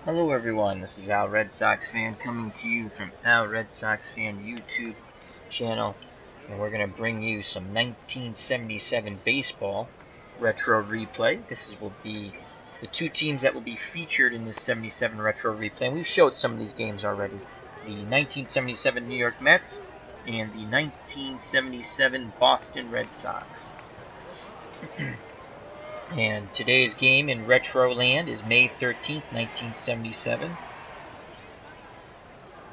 Hello everyone, this is Al Red Sox Fan coming to you from Al Red Sox Fan YouTube channel, and we're going to bring you some 1977 baseball retro replay. Will be the two teams that will be featured in this 77 retro replay, and we've showed some of these games already. The 1977 New York Mets and the 1977 Boston Red Sox. And today's game in Retro Land is May 13th, 1977.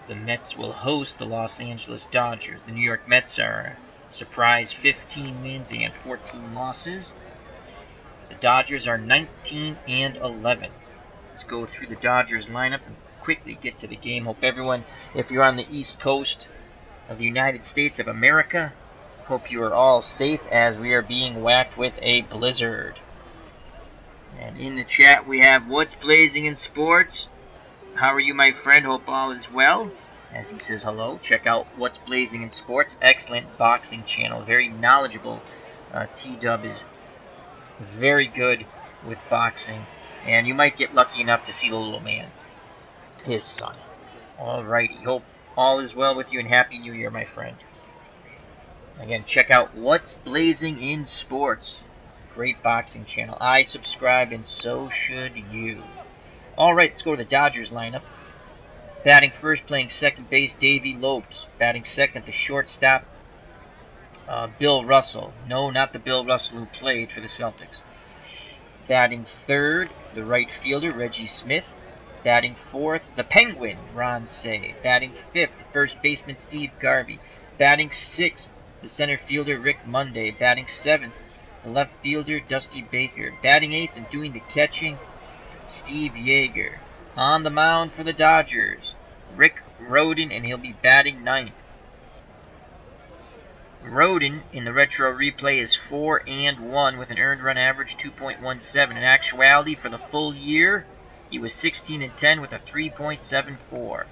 The Mets will host the Los Angeles Dodgers. The New York Mets are a surprise 15 wins and 14 losses. The Dodgers are 19 and 11. Let's go through the Dodgers lineup and quickly get to the game. Hope everyone, if you're on the East Coast of the United States of America, hope you are all safe as we are being whacked with a blizzard. And in the chat we have What's Blazing in Sports. How are you, my friend? Hope all is well. As he says hello, check out What's Blazing in Sports. Excellent boxing channel. Very knowledgeable. T-Dub is very good with boxing. And you might get lucky enough to see the little man, his son. Alrighty. Hope all is well with you and Happy New Year, my friend. Again, check out What's Blazing in Sports. Great boxing channel. I subscribe and so should you. Alright, let's go to the Dodgers lineup. Batting first, playing second base, Davey Lopes. Batting second, the shortstop, Bill Russell. No, not the Bill Russell who played for the Celtics. Batting third, the right fielder, Reggie Smith. Batting fourth, the Penguin, Ron Cey. Batting fifth, the first baseman, Steve Garvey. Batting sixth, the center fielder, Rick Monday. Batting seventh, the left fielder, Dusty Baker. Batting eighth and doing the catching, Steve Yeager. On the mound for the Dodgers, Rick Rhoden, and he'll be batting ninth. Rhoden in the retro replay is 4-1 with an earned run average 2.17. In actuality, for the full year, he was 16-10 with a 3.74.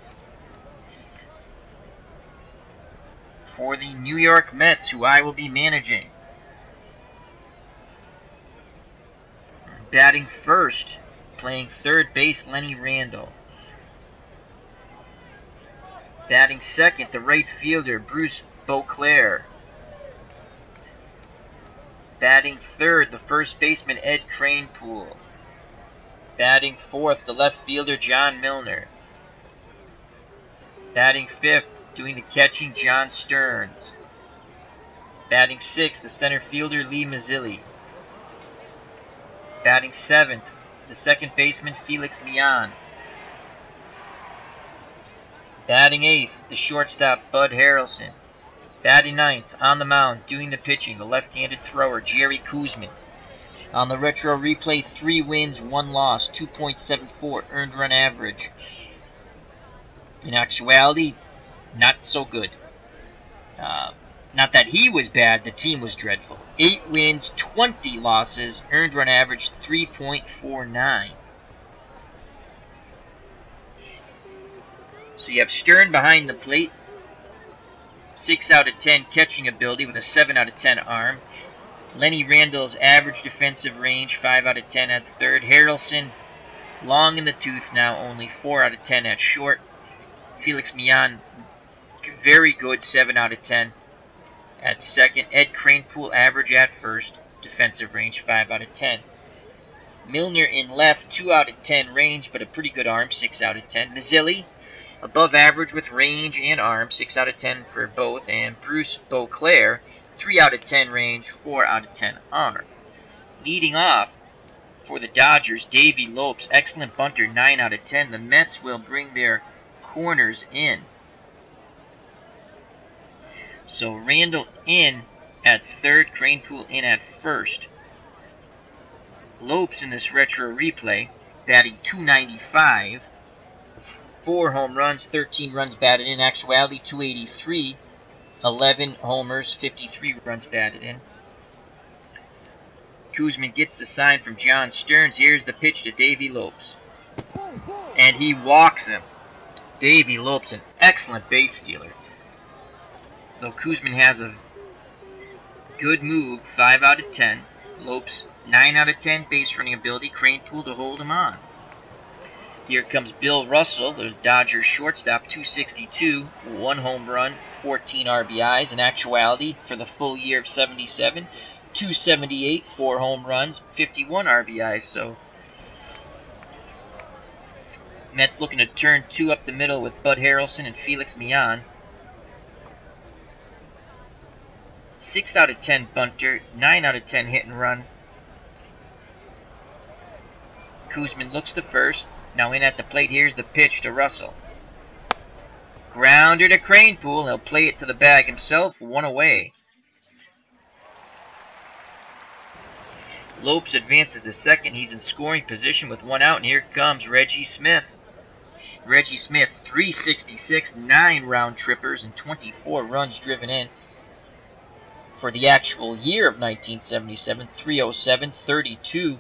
For the New York Mets, who I will be managing, batting first, playing third base, Lenny Randle. Batting second, the right fielder, Bruce Beauclair. Batting third, the first baseman, Ed Kranepool. Batting fourth, the left fielder, John Milner. Batting fifth, doing the catching, John Stearns. Batting sixth, the center fielder, Lee Mazzilli. Batting seventh, the second baseman, Felix Millan. Batting eighth, the shortstop, Bud Harrelson. Batting ninth, on the mound, doing the pitching, the left-handed thrower, Jerry Koosman. On the retro replay, 3 wins, 1 loss, 2.74 earned run average. In actuality, not so good. Not that he was bad, the team was dreadful. 8 wins, 20 losses, earned run average 3.49. So you have Stern behind the plate, 6 out of 10 catching ability with a 7 out of 10 arm. Lenny Randle's average defensive range, 5 out of 10 at third. Harrelson, long in the tooth now, only 4 out of 10 at short. Felix Millan, very good, 7 out of 10 at second. Ed Kranepool, average at first, defensive range 5 out of 10. Milner in left, 2 out of 10 range, but a pretty good arm, 6 out of 10. Mazzilli, above average with range and arm, 6 out of 10 for both. And Bruce Beauclair, 3 out of 10 range, 4 out of 10 arm. Leading off for the Dodgers, Davey Lopes, excellent bunter, 9 out of 10. The Mets will bring their corners in. So Randle in at third, Kranepool in at first. Lopes in this retro replay, batting .295, 4 home runs, 13 runs batted in. Actuality, .283, 11 homers, 53 runs batted in. Koosman gets the sign from John Stearns. Here's the pitch to Davey Lopes, and he walks him. Davey Lopes, an excellent base stealer. Though Koosman has a good move, 5 out of 10. Lopes, 9 out of 10 base running ability. Kranepool to hold him on. Here comes Bill Russell, the Dodgers shortstop, 262, 1 home run, 14 RBIs. In actuality, for the full year of 77, 278, 4 home runs, 51 RBIs. So Mets looking to turn 2 up the middle with Bud Harrelson and Felix Millan. 6 out of 10 bunter, 9 out of 10 hit and run. Koosman looks to first. Now in at the plate, here's the pitch to Russell. Grounder to Kranepool. He'll play it to the bag himself. 1 away. Lopes advances to second. He's in scoring position with 1 out. And here comes Reggie Smith. Reggie Smith, 366, 9 round trippers, and 24 runs driven in. For the actual year of 1977, 307, 32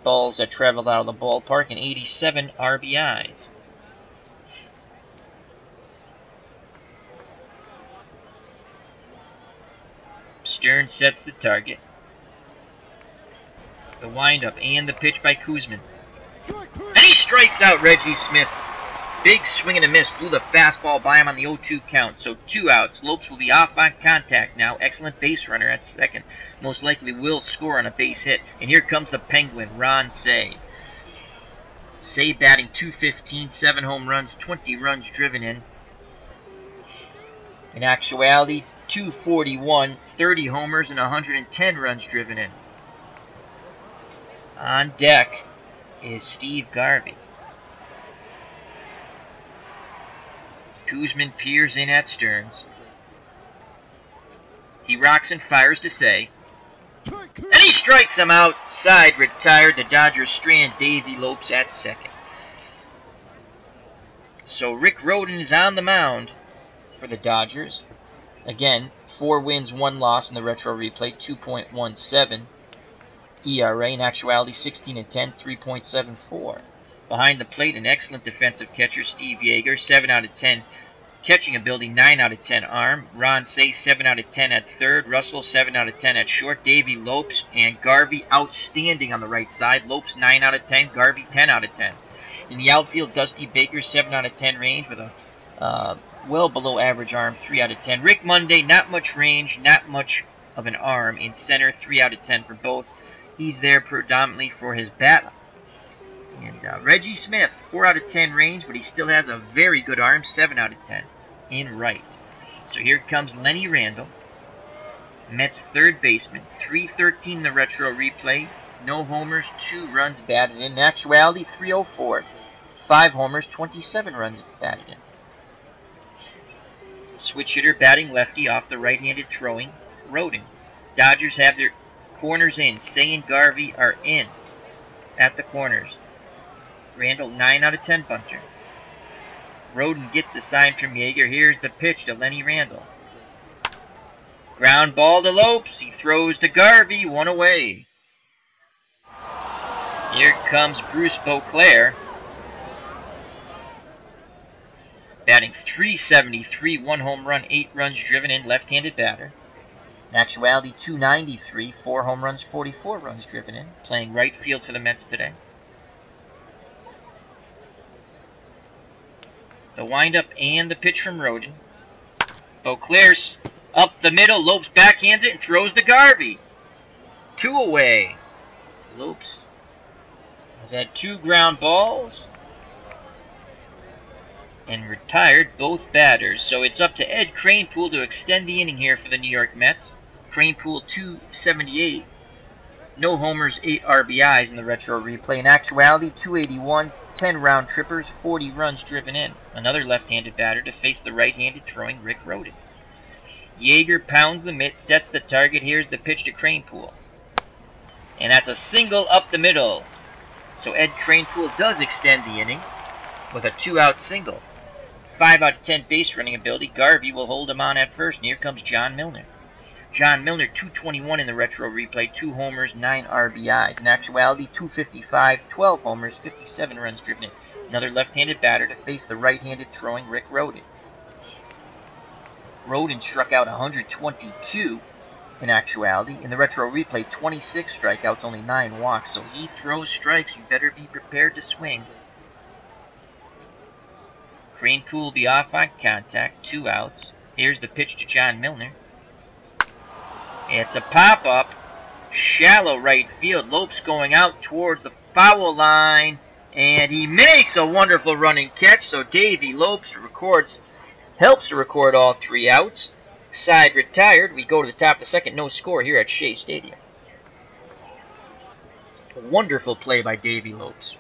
balls that traveled out of the ballpark, and 87 RBIs. Stern sets the target. The windup and the pitch by Koosman. And he strikes out Reggie Smith. Big swing and a miss. Blew the fastball by him on the 0-2 count. So 2 outs. Lopes will be off on contact now. Excellent base runner at second. Most likely will score on a base hit. And here comes the Penguin, Ron Cey. Cey batting .215, 7 home runs, 20 runs driven in. In actuality, .241, 30 homers, and 110 runs driven in. On deck is Steve Garvey. Koosman peers in at Stearns. He rocks and fires to Cey. And he strikes him outside, retired. The Dodgers strand Davey Lopes at second. So Rick Rhoden is on the mound for the Dodgers. Again, 4 wins, 1 loss in the retro replay, 2.17 ERA. In actuality, 16-10, 3.74. Behind the plate, an excellent defensive catcher, Steve Yeager, 7 out of 10 catching ability, 9 out of 10 arm. Ron Cey, 7 out of 10 at third. Russell, 7 out of 10 at short. Davey Lopes and Garvey outstanding on the right side. Lopes, 9 out of 10. Garvey, 10 out of 10. In the outfield, Dusty Baker, 7 out of 10 range with a well below average arm, 3 out of 10. Rick Monday, not much range, not much of an arm. In center, 3 out of 10 for both. He's there predominantly for his bat. And Reggie Smith, 4 out of 10 range, but he still has a very good arm, 7 out of 10 in right. So here comes Lenny Randle, Mets third baseman, 313 in the retro replay, no homers, 2 runs batted in. In actuality, 304, 5 homers, 27 runs batted in. Switch hitter batting lefty off the right-handed throwing Rhoden. Dodgers have their corners in. Cey and Garvey are in at the corners. Randle, 9 out of 10 bunter. Rhoden gets the sign from Yeager. Here's the pitch to Lenny Randle. Ground ball to Lopes. He throws to Garvey. 1 away. Here comes Bruce Beauclair. Batting .373, 1 home run, 8 runs driven in, left-handed batter. In actuality, .293, 4 home runs, 44 runs driven in. Playing right field for the Mets today. The windup and the pitch from Rhoden. Beauclair's up the middle. Lopes backhands it and throws to Garvey. 2 away. Lopes has had 2 ground balls and retired both batters. So it's up to Ed Kranepool to extend the inning here for the New York Mets. Kranepool, 278. No homers, 8 RBIs in the retro replay. In actuality, 281, 10 round trippers, 40 runs driven in. Another left-handed batter to face the right-handed throwing Rick Rhoden. Yeager pounds the mitt, sets the target. Here's the pitch to Kranepool. And that's a single up the middle. So Ed Kranepool does extend the inning with a 2-out single. 5 out of 10 base running ability. Garvey will hold him on at first. And here comes John Milner. John Milner, 221 in the retro replay, 2 homers, 9 RBIs. In actuality, 255, 12 homers, 57 runs driven in. Another left-handed batter to face the right-handed throwing Rick Rhoden. Rhoden struck out 122 in actuality. In the retro replay, 26 strikeouts, only 9 walks. So he throws strikes. You better be prepared to swing. Kranepool will be off on contact. 2 outs. Here's the pitch to John Milner. It's a pop-up. Shallow right field. Lopes going out towards the foul line. And he makes a wonderful running catch. So Davey Lopes helps to record all 3 outs. Side retired. We go to the top of the second. No score here at Shea Stadium. A wonderful play by Davey Lopes.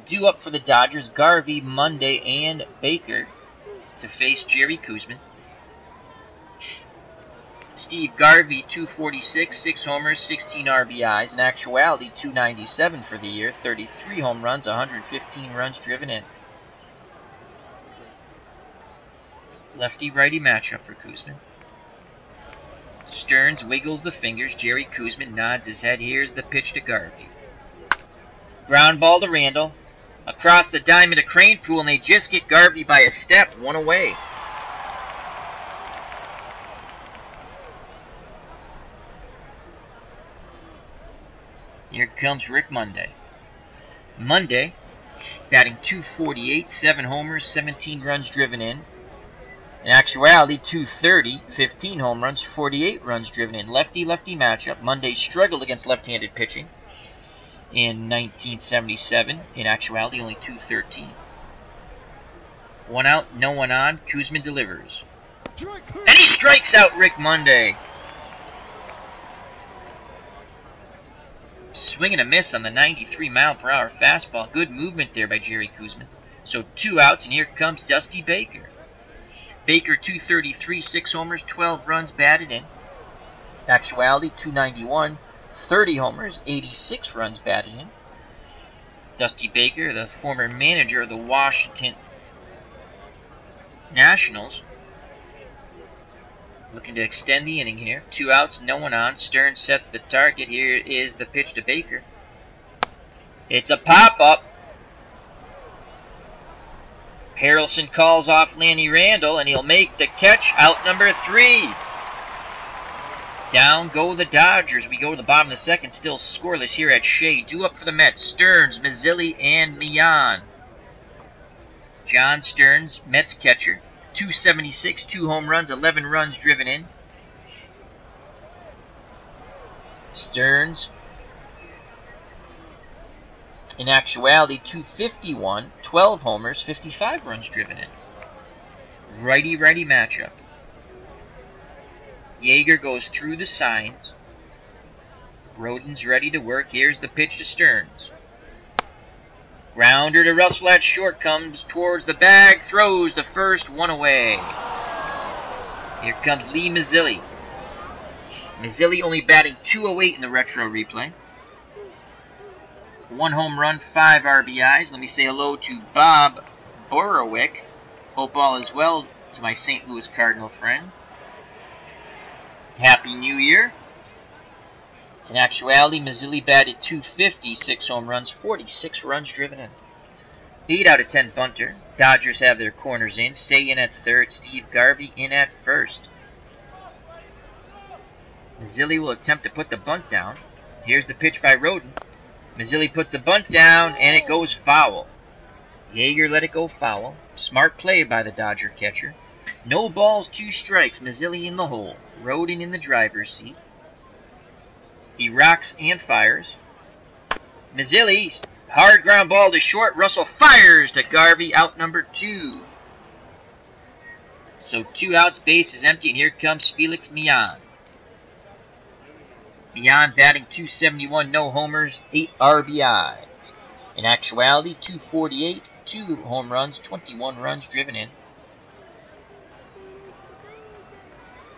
Due up for the Dodgers, Garvey, Monday, and Baker to face Jerry Koosman. Steve Garvey, 246, 6 homers, 16 RBIs. In actuality, 297 for the year, 33 home runs, 115 runs driven in. Lefty-righty matchup for Koosman. Stearns wiggles the fingers. Jerry Koosman nods his head. Here's the pitch to Garvey. Ground ball to Randall. Across the diamond to Kranepool, and they just get Garvey by a step, 1 away. Here comes Rick Monday. Monday, batting .248, 7 homers, 17 runs driven in. In actuality, .230, 15 home runs, 48 runs driven in. Lefty-lefty matchup. Monday struggled against left-handed pitching in 1977. In actuality, only .213. 1 out, no one on. Koosman delivers. And he strikes out Rick Monday. Swing and a miss on the 93-mile-per-hour fastball. Good movement there by Jerry Koosman. So 2 outs, and here comes Dusty Baker. Baker, .233, 6 homers, 12 runs batted in. Actuality, .291, 30 homers, 86 runs batted in. Dusty Baker, the former manager of the Washington Nationals, looking to extend the inning here. 2 outs, no one on. Stearns sets the target. Here is the pitch to Baker. It's a pop-up. Harrelson calls off Lanny Randall, and he'll make the catch. Out number 3. Down go the Dodgers. We go to the bottom of the second, still scoreless here at Shea. Due up for the Mets, Stearns, Mazzilli, and Millan. John Stearns, Mets catcher. .276, 2 home runs, 11 runs driven in. Stearns, in actuality, .251, 12 homers, 55 runs driven in. Righty-righty matchup. Yeager goes through the signs. Rodin's ready to work. Here's the pitch to Stearns. Grounder to Russell at short, comes towards the bag, throws the first, 1 away. Here comes Lee Mazzilli. Mazzilli only batting .208 in the retro replay. 1 home run, 5 RBIs. Let me say hello to Bob Borowick. Hope all is well to my St. Louis Cardinal friend. Happy New Year. In actuality, Mazzilli batted .250, 6 home runs, 46 runs driven in. 8 out of 10 bunter. Dodgers have their corners in. Say in at third. Steve Garvey in at first. Mazzilli will attempt to put the bunt down. Here's the pitch by Rodin. Mazzilli puts the bunt down, and it goes foul. Yeager let it go foul. Smart play by the Dodger catcher. No balls, 2 strikes. Mazzilli in the hole. Rodin in the driver's seat. He rocks and fires. Mazzilli, hard ground ball to short. Russell fires to Garvey, out number 2. So 2 outs, base is empty, and here comes Felix Millan. Millan batting .271, no homers, 8 RBIs. In actuality, .248, 2 home runs, 21 runs driven in.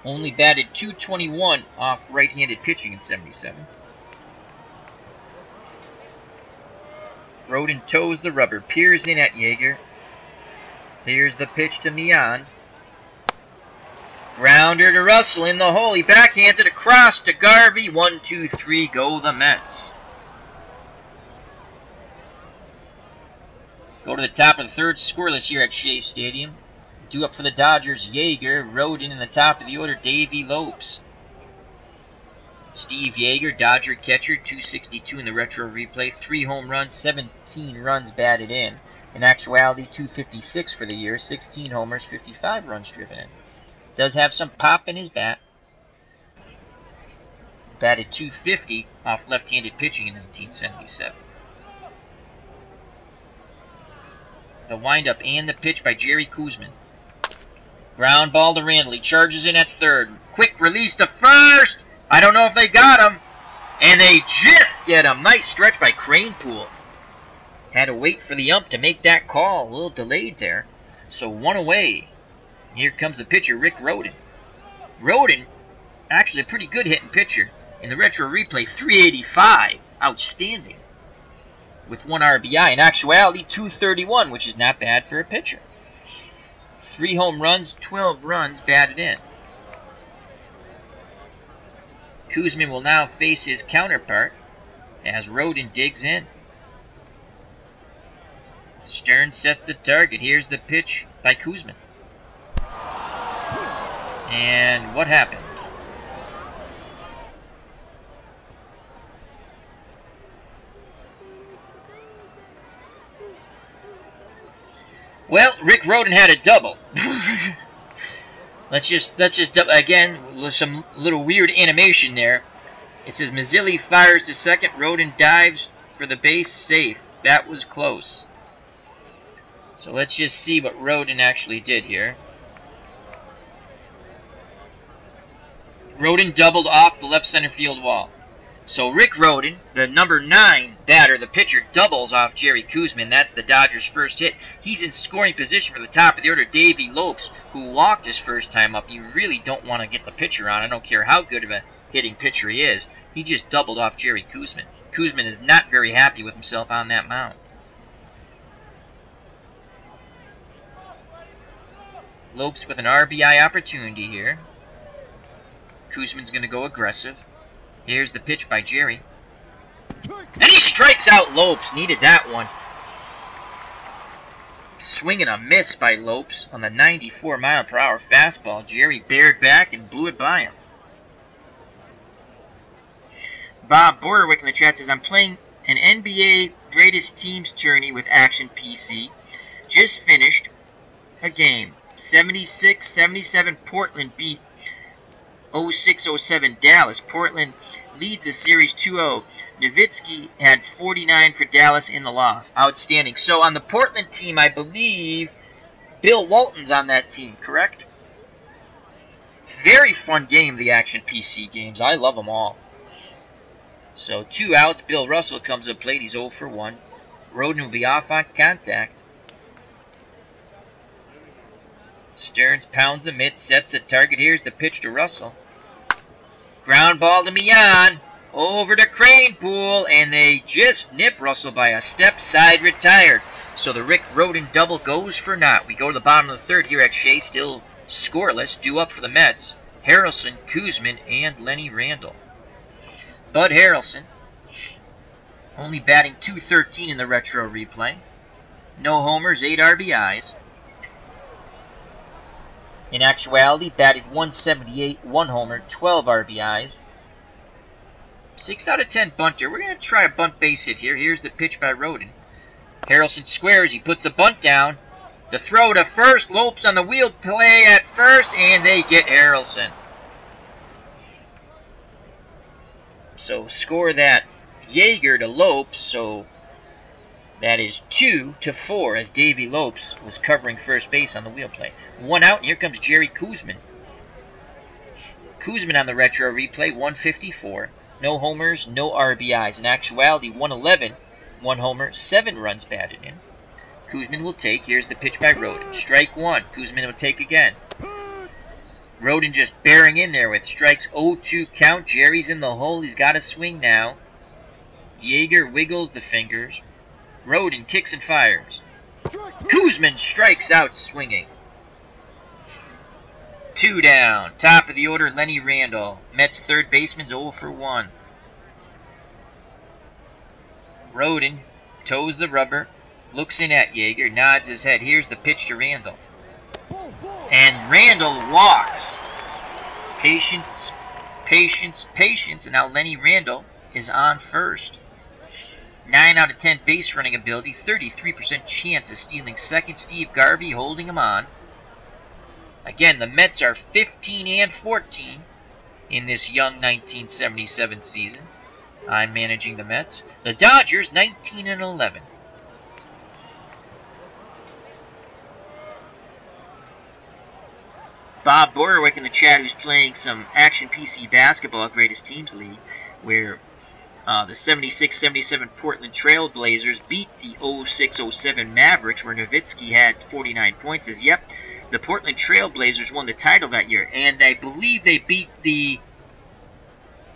Only batted .221 off right-handed pitching in 77. Rodin toes the rubber, peers in at Yeager. Here's the pitch to Millan. Grounder to Russell in the hole. He backhands it across to Garvey. 1, 2, 3, go the Mets. Go to the top of the third, scoreless here at Shea Stadium. Due up for the Dodgers, Yeager. Rodin in the top of the order, Davey Lopes. Steve Yeager, Dodger catcher, 262 in the retro replay. 3 home runs, 17 runs batted in. In actuality, 256 for the year, 16 homers, 55 runs driven in. Does have some pop in his bat. Batted 250 off left-handed pitching in 1977. The windup and the pitch by Jerry Koosman. Ground ball to Randall. He charges in at third. Quick release to first. I don't know if they got him. And they just get him. Nice stretch by Kranepool. Had to wait for the ump to make that call. A little delayed there. So 1 away. Here comes the pitcher, Rick Rhoden. Rhoden, actually a pretty good hitting pitcher. In the retro replay, 385. Outstanding. With 1 RBI. In actuality, 231, which is not bad for a pitcher. 3 home runs, 12 runs batted in. Koosman will now face his counterpart as Rhoden digs in. Stearns sets the target. Here's the pitch by Koosman. And what happened? Well, Rick Rhoden had a double. Let's just again, some little weird animation there. It says Mazzilli fires to second, Rhoden dives for the base, safe. That was close. So let's just see what Rhoden actually did here. Rhoden doubled off the left center field wall. So Rick Rhoden, the number 9 batter, the pitcher, doubles off Jerry Koosman. That's the Dodgers' first hit. He's in scoring position for the top of the order, Davey Lopes, who walked his first time up. You really don't want to get the pitcher on. I don't care how good of a hitting pitcher he is. He just doubled off Jerry Koosman. Koosman is not very happy with himself on that mound. Lopes with an RBI opportunity here. Koosman's going to go aggressive. Here's the pitch by Jerry. And he strikes out Lopes. Needed that one. Swing and a miss by Lopes on the 94-mile-per-hour fastball. Jerry bared back and blew it by him. Bob Borwick in the chat says, I'm playing an NBA Greatest Teams tourney with Action PC. Just finished a game. 76-77 Portland beat 06-07 Dallas. Portland leads the series 2-0. Nowitzki had 49 for Dallas in the loss. Outstanding. So on the Portland team, I believe Bill Walton's on that team, correct? Very fun game, the Action PC games. I love them all. So 2 outs. Bill Russell comes to plate. He's 0 for 1. Rhoden will be off on contact. Stearns pounds a mitt, sets the target. Here's the pitch to Russell. Ground ball to Millan. Over to Kranepool, and they just nip Russell by a step. Side retired. So the Rick Rhoden double goes for naught. We go to the bottom of the third here at Shea, still scoreless. Due up for the Mets, Harrelson, Koosman, and Lenny Randall. Bud Harrelson, only batting .213 in the retro replay. No homers, 8 RBIs. In actuality, batted .178, 1 homer, 12 RBIs. 6 out of 10 bunter. We're going to try a bunt base hit here. Here's the pitch by Rhoden. Harrelson squares. He puts the bunt down. The throw to first. Lopes on the wheel play at first, and they get Harrelson. So score that Yeager to Lopes. So that is 2-4 as Davey Lopes was covering first base on the wheel play. 1 out, and here comes Jerry Koosman. Koosman on the retro replay, 154. No homers, no RBIs. In actuality, 111, 1 homer, 7 runs batted in. Koosman will take. Here's the pitch by Rhoden. Strike 1. Koosman will take again. Rhoden just bearing in there with strikes 0-2 count. Jerry's in the hole. He's got to swing now. Yeager wiggles the fingers. Rhoden kicks and fires. Koosman strikes out swinging. 2 down. Top of the order, Lenny Randall. Mets third baseman's 0 for 1. Rhoden toes the rubber. Looks in at Yeager. Nods his head. Here's the pitch to Randall. And Randall walks. Patient patience, patience, and now Lenny Randle is on first. 9 out of 10 base running ability, 33% chance of stealing second. Steve Garvey holding him on. Again, the Mets are 15 and 14 in this young 1977 season. I'm managing the Mets. The Dodgers 19 and 11. Bob Borowick in the chat, who's playing some Action PC Basketball Greatest Teams League, where the 76-77 Portland Trail Blazers beat the 06-07 Mavericks, where Nowitzki had 49 points. Says, yep, the Portland Trail Blazers won the title that year, and I believe they beat the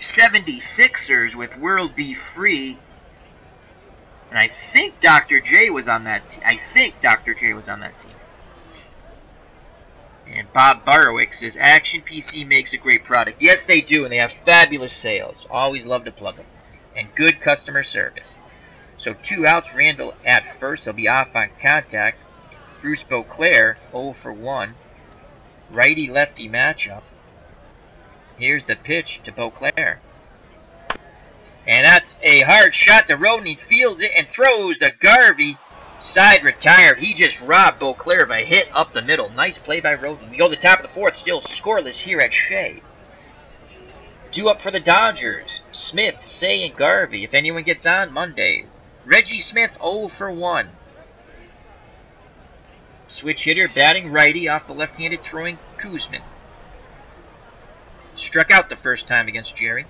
76ers with World Be Free. And I think Dr. J was on that team. And Bob Borowick says, Action PC makes a great product. Yes, they do, and they have fabulous sales. Always love to plug them. And good customer service. So 2 outs, Randle at first. He'll be off on contact. Bruce Beauclair, 0 for 1. Righty-lefty matchup. Here's the pitch to Beauclair. And that's a hard shot to Rodin. He fields it and throws to Garvey. Side retired. He just robbed Beauclair of a hit up the middle. Nice play by Rodin. We go to the top of the fourth. Still scoreless here at Shea. Due up for the Dodgers. Smith, Say, and Garvey. If anyone gets on, Monday. Reggie Smith, 0 for 1. Switch hitter, batting righty off the left-handed throwing Koosman. Struck out the first time against Jerry.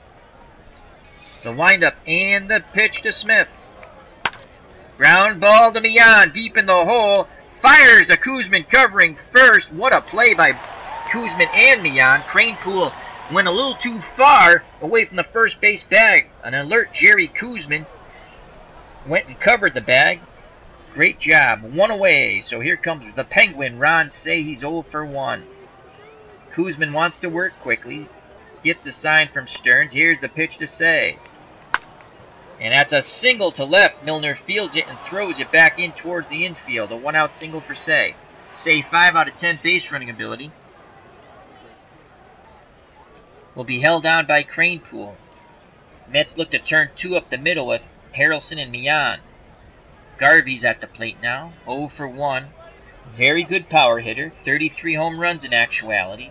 The windup and the pitch to Smith. Ground ball to Millan, deep in the hole. Fires to Koosman covering first. What a play by Koosman and Millan. Kranepool went a little too far away from the first base bag. An alert Jerry Koosman went and covered the bag. Great job. 1 away. So here comes the Penguin. Ron Say, he's 0 for 1. Koosman wants to work quickly. Gets a sign from Stearns. Here's the pitch to Say. And that's a single to left. Milner fields it and throws it back in towards the infield. A 1-out single for Say. Say 5 out of 10 base running ability. Will be held on by Kranepool. Mets look to turn 2 up the middle with Harrelson and Millan. Garvey's at the plate now. 0 for 1. Very good power hitter. 33 home runs in actuality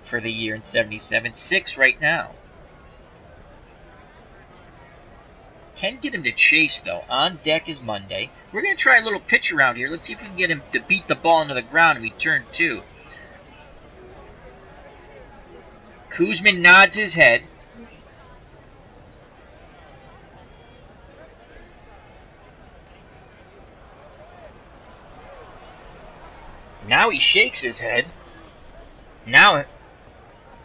for the year in 77. 6 right now. Can get him to chase, though. On deck is Monday. We're going to try a little pitch around here. Let's see if we can get him to beat the ball into the ground and we turn 2. Koosman nods his head. Now he shakes his head. Now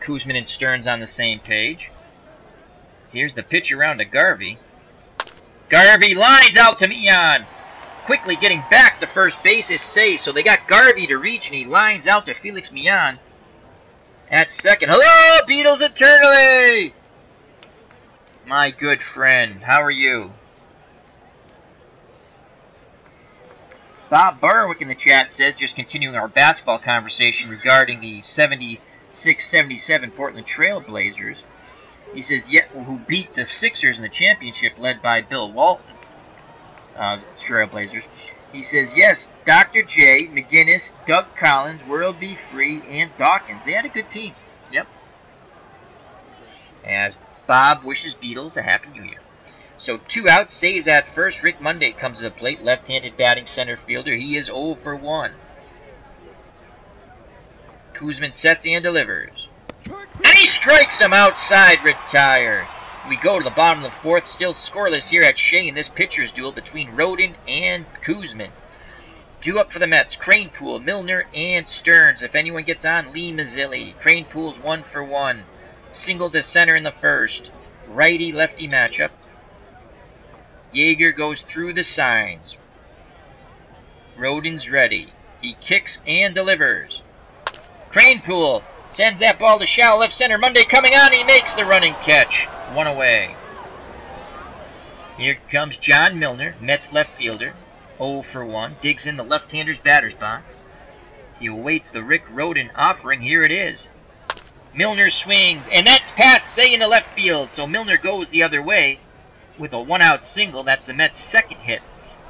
Koosman and Stearns on the same page. Here's the pitch around to Garvey. Garvey lines out to Millan. Quickly getting back to first base is Say. So they got Garvey to reach, and he lines out to Felix Millan at second. Hello, Beatles eternally! My good friend, how are you? Bob Borowick in the chat says, just continuing our basketball conversation regarding the 76-77 Portland Trail Blazers. He says, who beat the Sixers in the championship led by Bill Walton, Trailblazers. He says, yes, Dr. J, McGinnis, Doug Collins, World Be Free, and Dawkins. They had a good team. Yep. As Bob wishes Beatles a Happy New Year. So 2 outs, stays at first. Rick Monday comes to the plate, left-handed batting center fielder. He is 0 for 1. Koosman sets and delivers. And he strikes him outside, retired. We go to the bottom of the fourth, still scoreless here at Shea in this pitcher's duel between Rodin and Koosman. Due up for the Mets, Kranepool, Milner, and Stearns. If anyone gets on, Lee Mazzilli. Kranepool's 1 for 1. Single to center in the first. Righty-lefty matchup. Yeager goes through the signs. Rodin's ready. He kicks and delivers. Kranepool sends that ball to shallow left center. Monday coming on. He makes the running catch. 1 away. Here comes John Milner, Mets left fielder. 0 for 1. Digs in the left-hander's batter's box. He awaits the Rick Rodin offering. Here it is. Milner swings, and that's past Say into left field. So Milner goes the other way with a 1-out single. That's the Mets' second hit.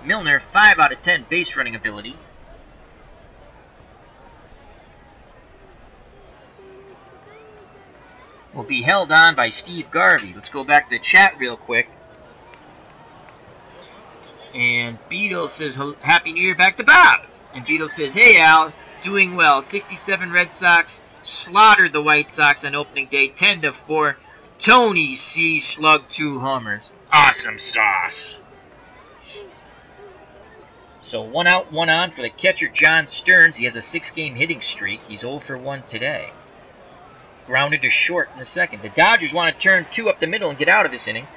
Milner, 5 out of 10 base running ability. Will be held on by Steve Garvey. Let's go back to the chat real quick. And Beetle says, Happy New Year back to Bob. And Beetle says, hey Al, doing well. 67 Red Sox slaughtered the White Sox on opening day 10-4. Tony C. slugged 2 homers. Awesome sauce. So 1 out, 1 on for the catcher John Stearns. He has a 6-game hitting streak. He's 0 for 1 today. Grounded to short in the second. The Dodgers want to turn 2 up the middle and get out of this inning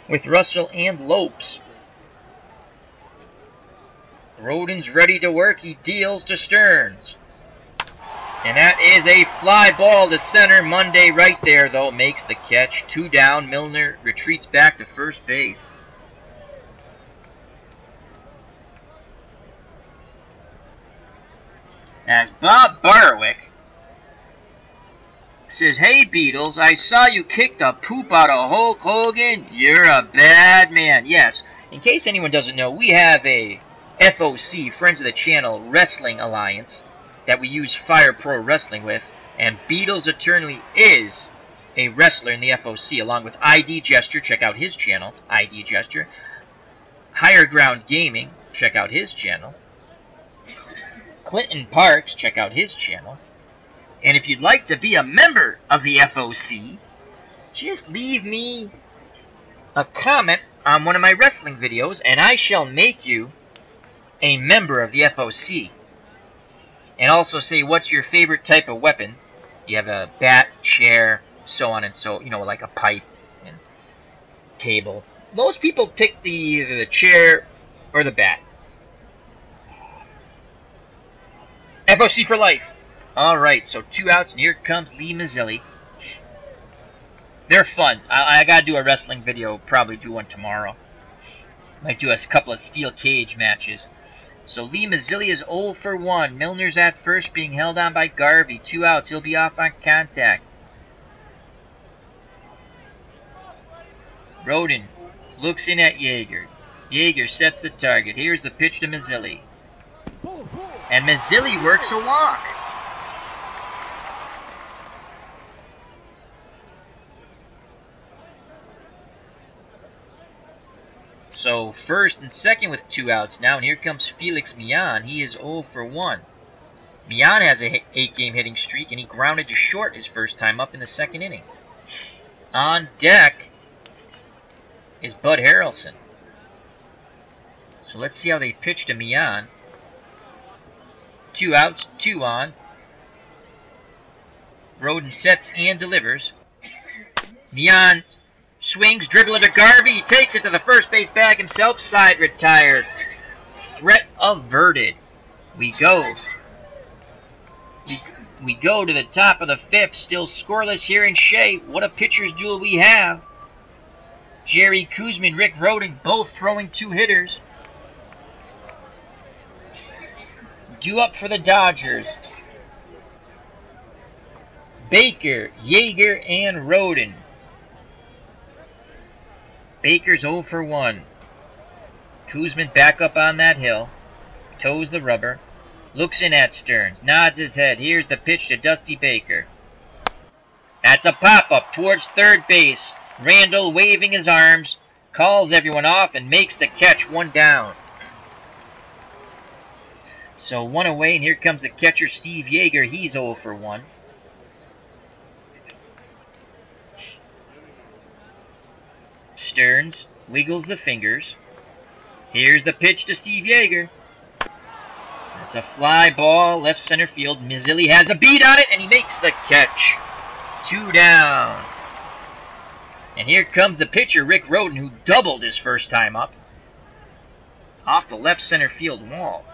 with Russell and Lopes. Rodin's ready to work. He deals to Stearns. And that is a fly ball to center. Monday right there, though, makes the catch. 2 down. Milner retreats back to first base. As Bob Barwick says, hey Beatles, I saw you kick the poop out of Hulk Hogan. You're a bad man. Yes, in case anyone doesn't know, we have a FOC, Friends of the Channel Wrestling Alliance, that we use Fire Pro Wrestling with, and Beatles Eternally is a wrestler in the FOC, along with ID Gesture, check out his channel, ID Gesture, Higher Ground Gaming, check out his channel, Clinton Parks, check out his channel, and if you'd like to be a member of the FOC, just leave me a comment on one of my wrestling videos, and I shall make you a member of the FOC. And also say what's your favorite type of weapon. You have a bat, chair, so on and so, like a pipe and table. Most people pick either the chair or the bat. FOC for life. Alright, so 2 outs, and here comes Lee Mazzilli. They're fun. I gotta do a wrestling video, probably do one tomorrow. Might do a couple of steel cage matches. So Lee Mazzilli is 0 for 1. Milner's at first, being held on by Garvey. 2 outs, he'll be off on contact. Rodin looks in at Yeager. Yeager sets the target. Here's the pitch to Mazzilli. And Mazzilli works a walk. So first and second with 2 outs now, and here comes Felix Millan. He is 0 for 1. Millan has a 8-game hitting streak, and he grounded to short his first time up in the second inning. On deck is Bud Harrelson. So let's see how they pitch to Millan. 2 outs, 2 on. Rodin sets and delivers. Millan swings, dribbling to Garvey. He takes it to the first base bag himself. Side retired. Threat averted. We go to the top of the 5th. Still scoreless here in Shea. What a pitcher's duel we have. Jerry Koosman, Rick Rodin, both throwing 2 hitters. Due up for the Dodgers. Baker, Yeager, and Rodin. Baker's 0 for 1. Koosman back up on that hill. Toes the rubber. Looks in at Stearns. Nods his head. Here's the pitch to Dusty Baker. That's a pop-up towards third base. Randall waving his arms. Calls everyone off and makes the catch. 1 down. So 1 away, and here comes the catcher Steve Yeager. He's 0 for 1. Stearns wiggles the fingers. Here's the pitch to Steve Yeager. It's a fly ball, left center field. Mazzilli has a beat on it, and he makes the catch. 2 down. And here comes the pitcher, Rick Rodin, who doubled his first time up. Off the left center field wall.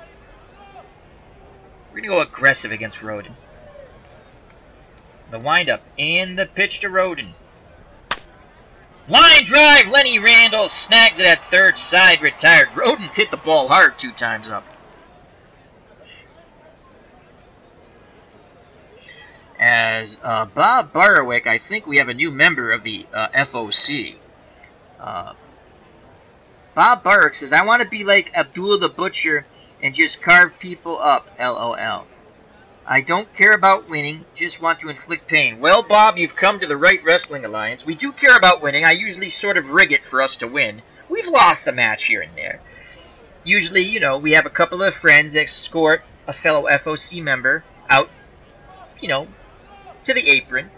We're going to go aggressive against Rodin. The windup and the pitch to Rodin. Line drive, Lenny Randall snags it at third, side retired. Rodin's hit the ball hard 2 times up. as Bob Barwick. I think we have a new member of the FOC. Bob Barwick says, I want to be like Abdullah the Butcher and just carve people up, LOL. I don't care about winning, just want to inflict pain. Well, Bob, you've come to the right wrestling alliance. We do care about winning. I usually sort of rig it for us to win. We've lost a match here and there. Usually, you know, we have a couple of friends escort a fellow FOC member out, you know, to the apron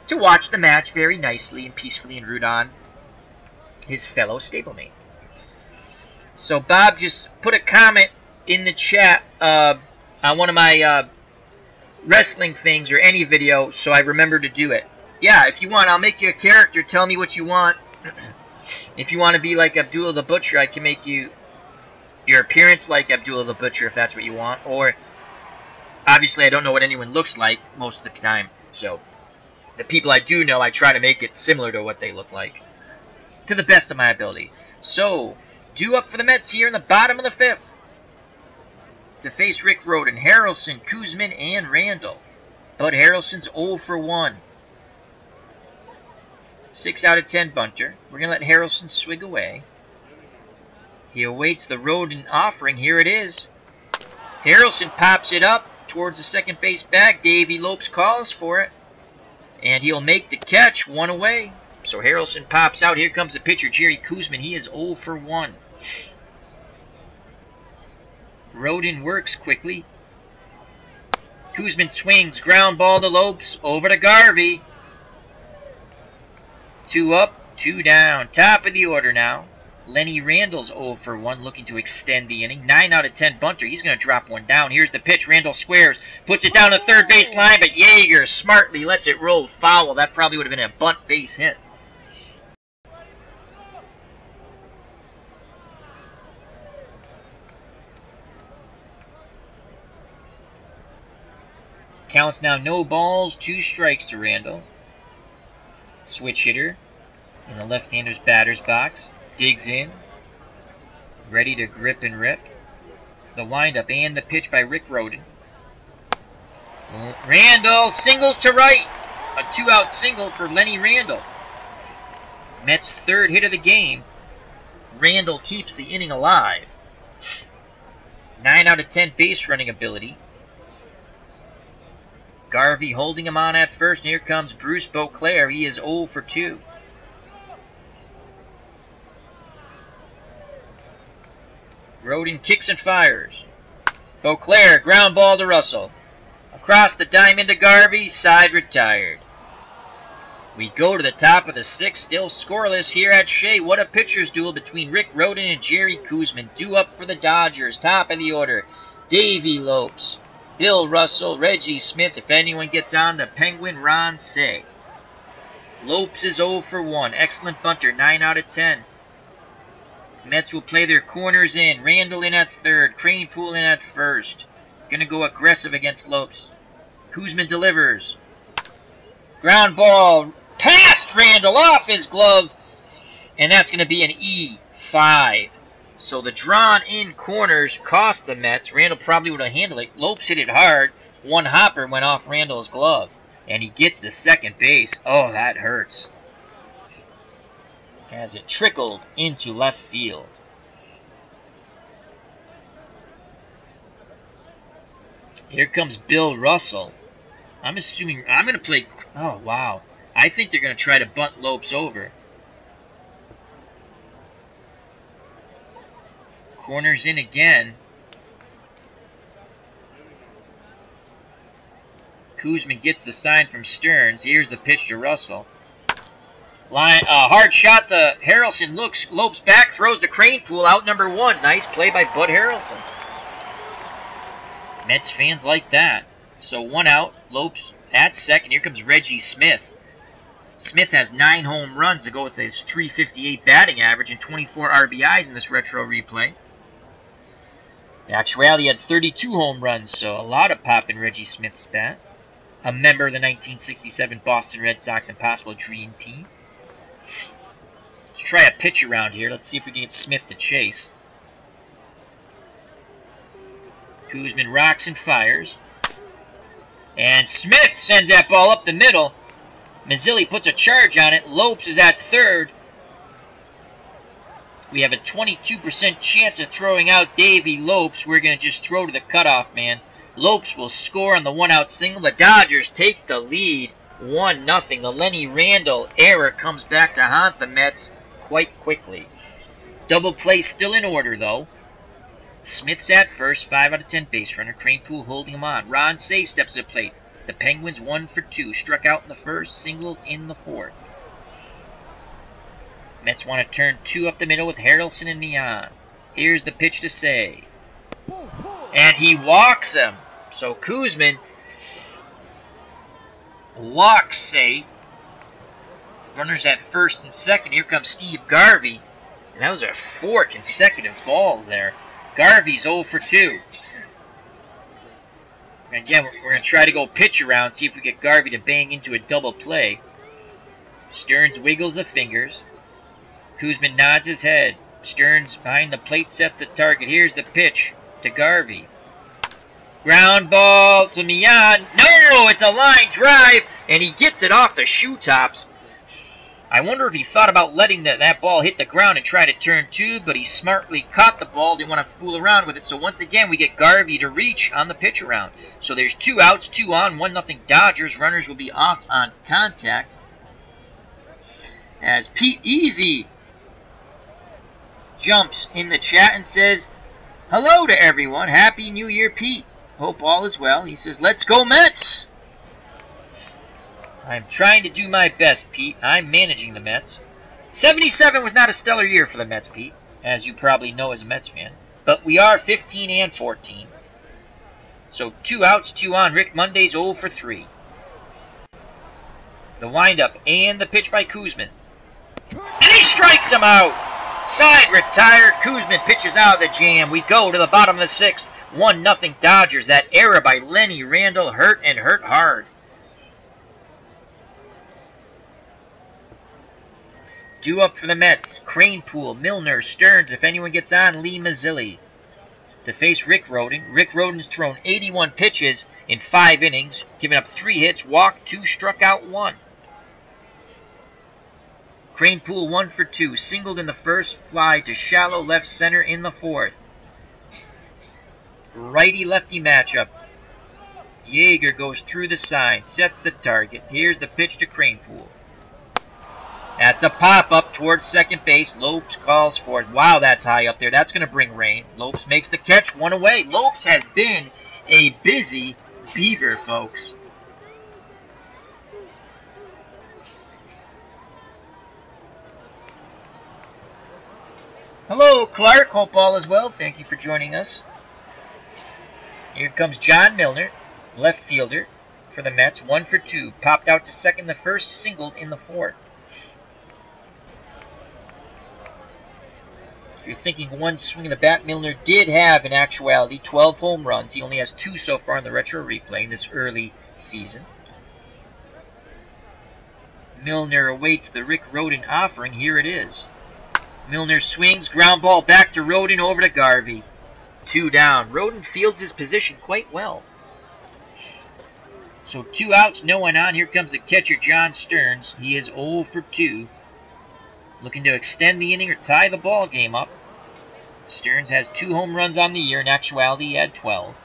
to watch the match very nicely and peacefully and root on his fellow stablemate. So Bob just put a comment in the chat on one of my wrestling things or any video, so I remember to do it. Yeah, if you want, I'll make you a character. Tell me what you want. If you want to be like Abdullah the Butcher, I can make you your appearance like Abdullah the Butcher if that's what you want. Or, obviously, I don't know what anyone looks like most of the time. So, the people I do know, I try to make it similar to what they look like, to the best of my ability. So, due up for the Mets here in the bottom of the fifth. To face Rick Rhoden, Harrelson, Kuzmin, and Randall. Bud Harrelson's 0 for 1. 6 out of 10 bunter. We're going to let Harrelson swig away. He awaits the Rhoden offering. Here it is. Harrelson pops it up towards the second base bag. Davey Lopes calls for it. And he'll make the catch. 1 away. So Harrelson pops out. Here comes the pitcher, Jerry Kuzmin. He is 0 for 1. Rhoden works quickly. Kuzmin swings. Ground ball to Lopes. Over to Garvey. 2 up, 2 down. Top of the order now. Lenny Randall's 0 for 1, looking to extend the inning. 9 out of 10 bunter. He's going to drop one down. Here's the pitch. Randall squares. Puts it down to third base line, but Yeager smartly lets it roll foul. That probably would have been a bunt base hit. Counts now no balls, 2 strikes to Randall. Switch hitter in the left-hander's batter's box. Digs in. Ready to grip and rip. The windup and the pitch by Rick Rhoden. Randall singles to right. A 2-out single for Lenny Randall. Mets' 3rd hit of the game. Randall keeps the inning alive. 9 out of 10 base running ability. Garvey holding him on at first. And here comes Bruce Beauclair. He is 0 for 2. Rhoden kicks and fires. Beauclair, ground ball to Russell. Across the diamond to Garvey. Side retired. We go to the top of the 6th. Still scoreless here at Shea. What a pitcher's duel between Rick Rhoden and Jerry Kuzmin. Due up for the Dodgers. Top of the order. Davey Lopes. Bill Russell, Reggie Smith. If anyone gets on, the Penguin, Ron Cey. Lopes is 0 for 1. Excellent bunter, 9 out of 10. Mets will play their corners in. Randall in at third. Cranepool in at first. Gonna go aggressive against Lopes. Kuzmin delivers. Ground ball. Past Randall, off his glove. And that's gonna be an E5. So the drawn-in corners cost the Mets. Randall probably would have handled it. Lopes hit it hard. One hopper went off Randall's glove. And he gets to second base. Oh, that hurts. As it trickled into left field. Here comes Bill Russell. I'm assuming... I'm going to play... Oh, wow. I think they're going to try to bunt Lopes over. Corners in again. Kuzmin gets the sign from Stearns. Here's the pitch to Russell. Hard shot to Harrelson. Looks, Lopes back, throws the Cranepool out number 1. Nice play by Bud Harrelson. Mets fans like that. So 1 out. Lopes at second. Here comes Reggie Smith. Smith has 9 home runs to go with his .358 batting average and 24 RBIs in this retro replay. In actuality, he had 32 home runs, so a lot of pop in Reggie Smith's bat. A member of the 1967 Boston Red Sox Impossible Dream Team. Let's try a pitch around here. Let's see if we can get Smith to chase. Kuzmin rocks and fires. And Smith sends that ball up the middle. Mazzilli puts a charge on it. Lopes is at third. We have a 22% chance of throwing out Davey Lopes. We're going to just throw to the cutoff man. Lopes will score on the one-out single. The Dodgers take the lead 1-0. The Lenny Randle error comes back to haunt the Mets quite quickly. Double play still in order, though. Smith's at first, 5 out of 10 base runner. Kranepool holding him on. Ron Cey steps to the plate. The Penguins 1 for 2. Struck out in the first, singled in the fourth. Mets want to turn 2 up the middle with Harrelson and Mian. Here's the pitch to Cey. And he walks him. So Koosman walks Cey. Runners at first and second. Here comes Steve Garvey. And those are 4 consecutive balls there. Garvey's 0 for 2. And again, we're going to try to go pitch around, see if we get Garvey to bang into a double play. Stearns wiggles the fingers. Koosman nods his head. Stearns behind the plate sets the target. Here's the pitch to Garvey. Ground ball to Mian. No, it's a line drive, and he gets it off the shoe tops. I wonder if he thought about letting that ball hit the ground and try to turn 2, but he smartly caught the ball, didn't want to fool around with it. So once again, we get Garvey to reach on the pitch around. So there's 2 outs, 2 on, 1-0 Dodgers. Runners will be off on contact. As Pete Easy jumps in the chat and says, hello to everyone. Happy New Year, Pete. Hope all is well. He says, let's go Mets. I'm trying to do my best, Pete. I'm managing the Mets. 77 was not a stellar year for the Mets, Pete, as you probably know as a Mets fan. But we are 15 and 14. So 2 outs, 2 on. Rick Monday's 0 for 3. The windup and the pitch by Koosman. And he strikes him out. Side retired. Koosman pitches out of the jam. We go to the bottom of the 6th. 1-0 Dodgers. That error by Lenny Randle hurt and hurt hard. Due up for the Mets. Kranepool, Milner, Stearns. If anyone gets on, Lee Mazzilli. To face Rick Rhoden. Rick Rhoden's thrown 81 pitches in 5 innings. Giving up 3 hits, walked 2, struck out 1. Kranepool 1 for 2. Singled in the first, fly to shallow left center in the fourth. Righty-lefty matchup. Yeager goes through the sign, sets the target. Here's the pitch to Kranepool. That's a pop-up towards second base. Lopes calls for it. Wow, that's high up there. That's going to bring rain. Lopes makes the catch. 1 away. Lopes has been a busy Beaver, folks. Hello, Clark. Hope all is well. Thank you for joining us. Here comes John Milner, left fielder for the Mets. 1 for 2. Popped out to second the first, singled in the fourth. If you're thinking one swing of the bat, Milner did have, in actuality, 12 home runs. He only has 2 so far in the retro replay in this early season. Milner awaits the Rick Rhoden offering. Here it is. Milner swings, ground ball back to Rhoden, over to Garvey. 2 down. Rhoden fields his position quite well. So 2 outs, no one on. Here comes the catcher, John Stearns. He is 0 for 2. Looking to extend the inning or tie the ball game up. Stearns has 2 home runs on the year. In actuality, he had 12.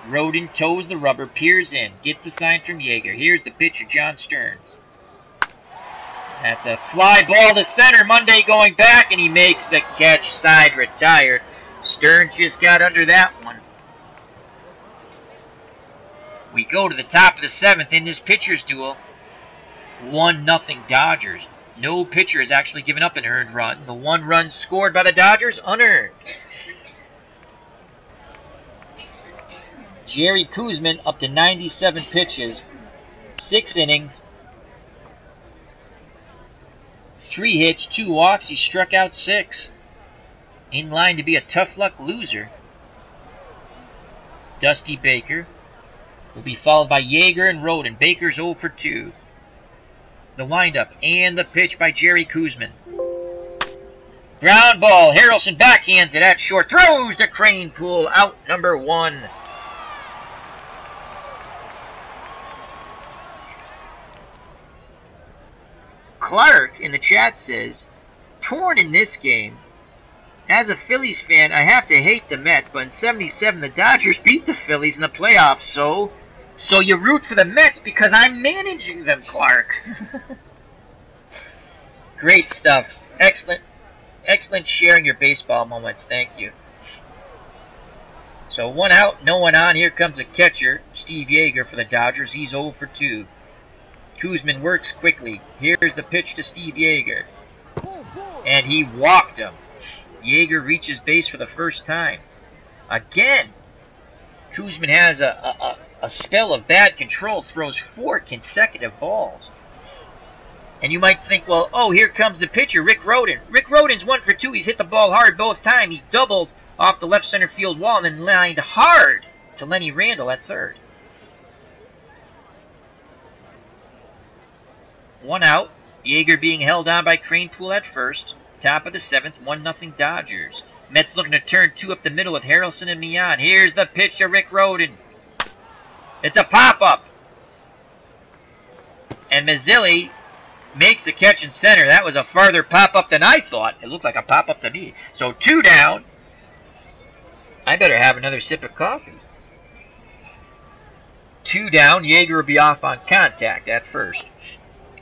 Rhoden toes the rubber, peers in, gets the sign from Yeager. Here's the pitcher, John Stearns. That's a fly ball to center. Monday going back, and he makes the catch. Side retired. Stearns just got under that one. We go to the top of the 7th in this pitcher's duel. 1-0 Dodgers. No pitcher has actually given up an earned run. The 1 run scored by the Dodgers, unearned. Jerry Koosman up to 97 pitches. 6 innings. 3 hits, 2 walks. He struck out 6. In line to be a tough luck loser. Dusty Baker will be followed by Yeager and Rhoden. Baker's 0 for 2. The windup and the pitch by Jerry Koosman. Ground ball. Harrelson backhands it at short. Throws to Kranepool. Out number 1. Clark in the chat says, torn in this game. As a Phillies fan, I have to hate the Mets, but in 77 the Dodgers beat the Phillies in the playoffs, so you root for the Mets because I'm managing them, Clark. Great stuff. Excellent sharing your baseball moments. Thank you. So 1 out, no one on. Here comes a catcher, Steve Yeager for the Dodgers. He's 0 for 2. Koosman works quickly. Here's the pitch to Steve Yeager. And he walked him. Yeager reaches base for the first time. Again, Koosman has a spell of bad control, throws 4 consecutive balls. And you might think, well, oh, here comes the pitcher, Rick Rhoden. Rick Rhoden's 1 for 2. He's hit the ball hard both times. He doubled off the left center field wall and then lined hard to Lenny Randle at third. 1 out. Yeager being held on by Kranepool at first. Top of the 7th, 1-0 Dodgers. Mets looking to turn 2 up the middle with Harrelson and Millan. Here's the pitch to Rick Rhoden. It's a pop-up. And Mazzilli makes the catch in center. That was a farther pop-up than I thought. It looked like a pop-up to me. So 2 down. I better have another sip of coffee. 2 down. Yeager will be off on contact at first.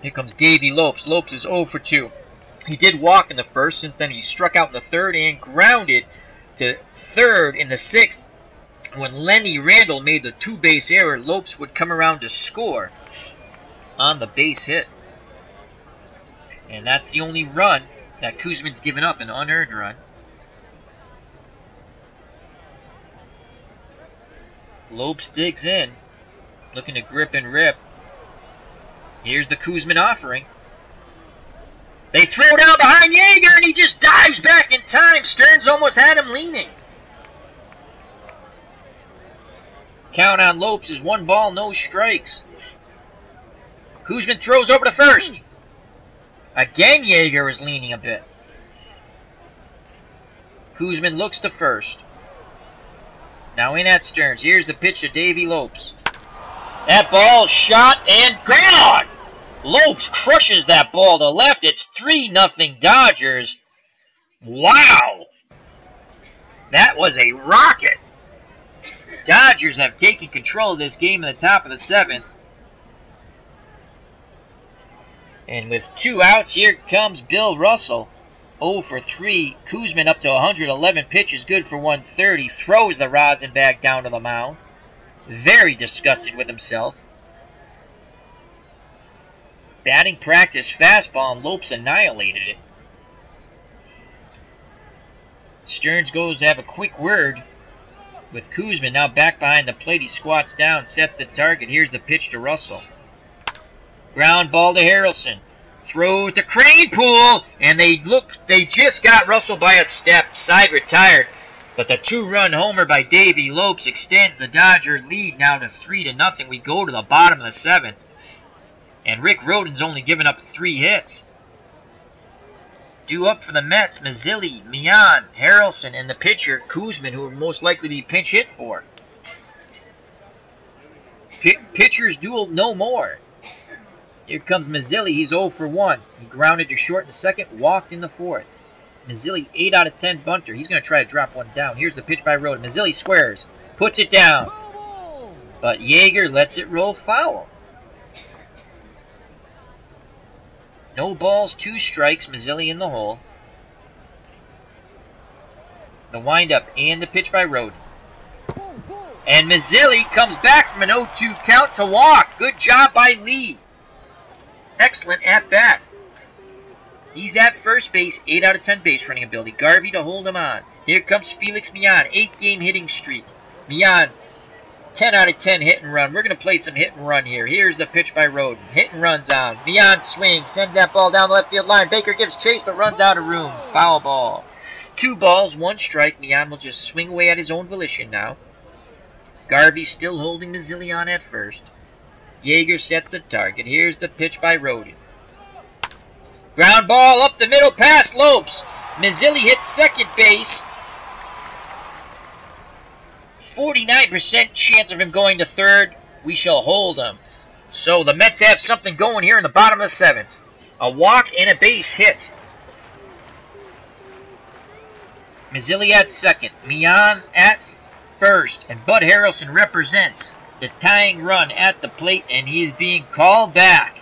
Here comes Davey Lopes. Lopes is 0 for 2. He did walk in the first. Since then, he struck out in the third and grounded to third in the 6th. When Lenny Randle made the 2-base error, Lopes would come around to score on the base hit. And that's the only run that Koosman's given up, an unearned run. Lopes digs in, looking to grip and rip. Here's the Koosman offering. They throw down behind Yeager, and he just dives back in time. Stearns almost had him leaning. Count on Lopes is 1 ball, no strikes. Koosman throws over to first. Again, Yeager is leaning a bit. Koosman looks to first. Now in at Stearns. Here's the pitch to Davey Lopes. That ball shot and gone! Lopes crushes that ball to left. It's 3-0 Dodgers. Wow! That was a rocket. Dodgers have taken control of this game in the top of the 7th. And with 2 outs, here comes Bill Russell. 0 for 3. Koosman up to 111 pitches, good for 130. Throws the rosin bag down to the mound. Very disgusted with himself. Batting practice fastball, and Lopes annihilated it. Stearns goes to have a quick word with Koosman. Now back behind the plate, he squats down, sets the target. Here's the pitch to Russell. Ground ball to Harrelson. Throws to Kranepool, and they just got Russell by a step. Side retired. But the 2-run homer by Davey Lopes extends the Dodger lead now to 3-0. We go to the bottom of the 7th. And Rick Rhoden's only given up 3 hits. Due up for the Mets, Mazzilli, Millan, Harrelson, and the pitcher, Koosman, who will most likely be pinch hit for. Pitchers duel no more. Here comes Mazzilli. He's 0 for 1. He grounded to short in the 2nd, walked in the 4th. Mazzilli, 8 out of 10 bunter. He's going to try to drop one down. Here's the pitch by Rhoden. Mazzilli squares, puts it down. But Yeager lets it roll foul. No balls, 2 strikes. Mazzilli in the hole. The windup and the pitch by Rhoden. And Mazzilli comes back from an 0-2 count to walk. Good job by Lee. Excellent at bat. He's at first base, 8 out of 10 base running ability. Garvey to hold him on. Here comes Felix Millan, 8-game hitting streak. Millan, 10 out of 10 hit and run. We're going to play some hit and run here. Here's the pitch by Rhoden. Hit and run's on. Millan swings, sends that ball down the left field line. Baker gives chase but runs out of room. Foul ball. 2 balls, 1 strike. Millan will just swing away at his own volition now. Garvey still holding Mazzilli on at first. Yeager sets the target. Here's the pitch by Rhoden. Ground ball up the middle past Lopes. Mazzilli hits second base. 49% chance of him going to third. We shall hold him. So the Mets have something going here in the bottom of the 7th. A walk and a base hit. Mazzilli at second. Mian at first. And Bud Harrelson represents the tying run at the plate, and he is being called back.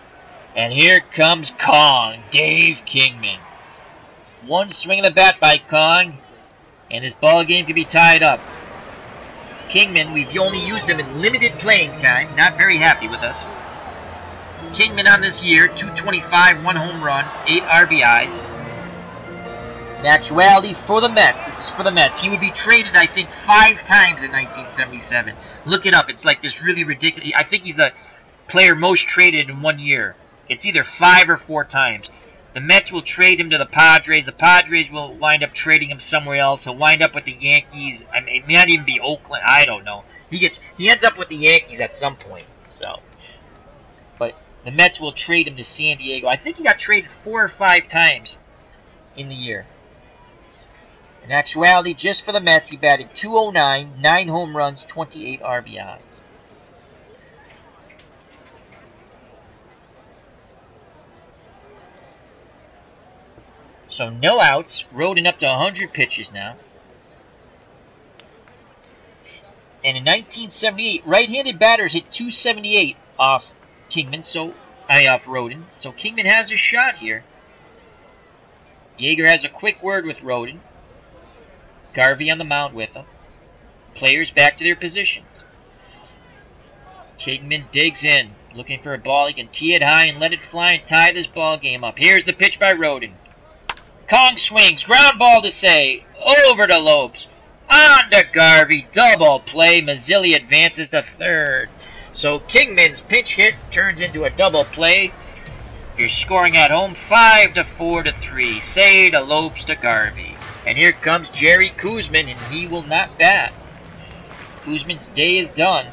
And here comes Kong, Dave Kingman. One swing of the bat by Kong, and this ball game could be tied up. Kingman, we've only used him in limited playing time. Not very happy with us. Kingman on this year, 225, 1 home run, 8 RBIs. In actuality, for the Mets, this is for the Mets, he would be traded, I think, 5 times in 1977. Look it up. It's like this really ridiculous. I think he's the player most traded in 1 year. It's either 5 or 4 times. The Mets will trade him to the Padres. The Padres will wind up trading him somewhere else. He'll wind up with the Yankees. I mean, it may not even be Oakland. I don't know. He ends up with the Yankees at some point. So, but the Mets will trade him to San Diego. I think he got traded 4 or 5 times in the year. In actuality, just for the Mets, he batted .209, 9 home runs, 28 RBIs. So no outs, Rodin up to 100 pitches now. And in 1978, right-handed batters hit .278 off Kingman, off Rodin. So Kingman has a shot here. Yeager has a quick word with Rodin. Garvey on the mound with him. Players back to their positions. Kingman digs in, looking for a ball. He can tee it high and let it fly and tie this ball game up. Here's the pitch by Rodin. Kong swings, ground ball to say, over to Lopes, on to Garvey, double play. Mazzilli advances to third. So Kingman's pinch hit turns into a double play. If you're scoring at home, 5 to 4 to 3. Say to Lopes to Garvey. And here comes Jerry Koosman, and he will not bat. Koosman's day is done.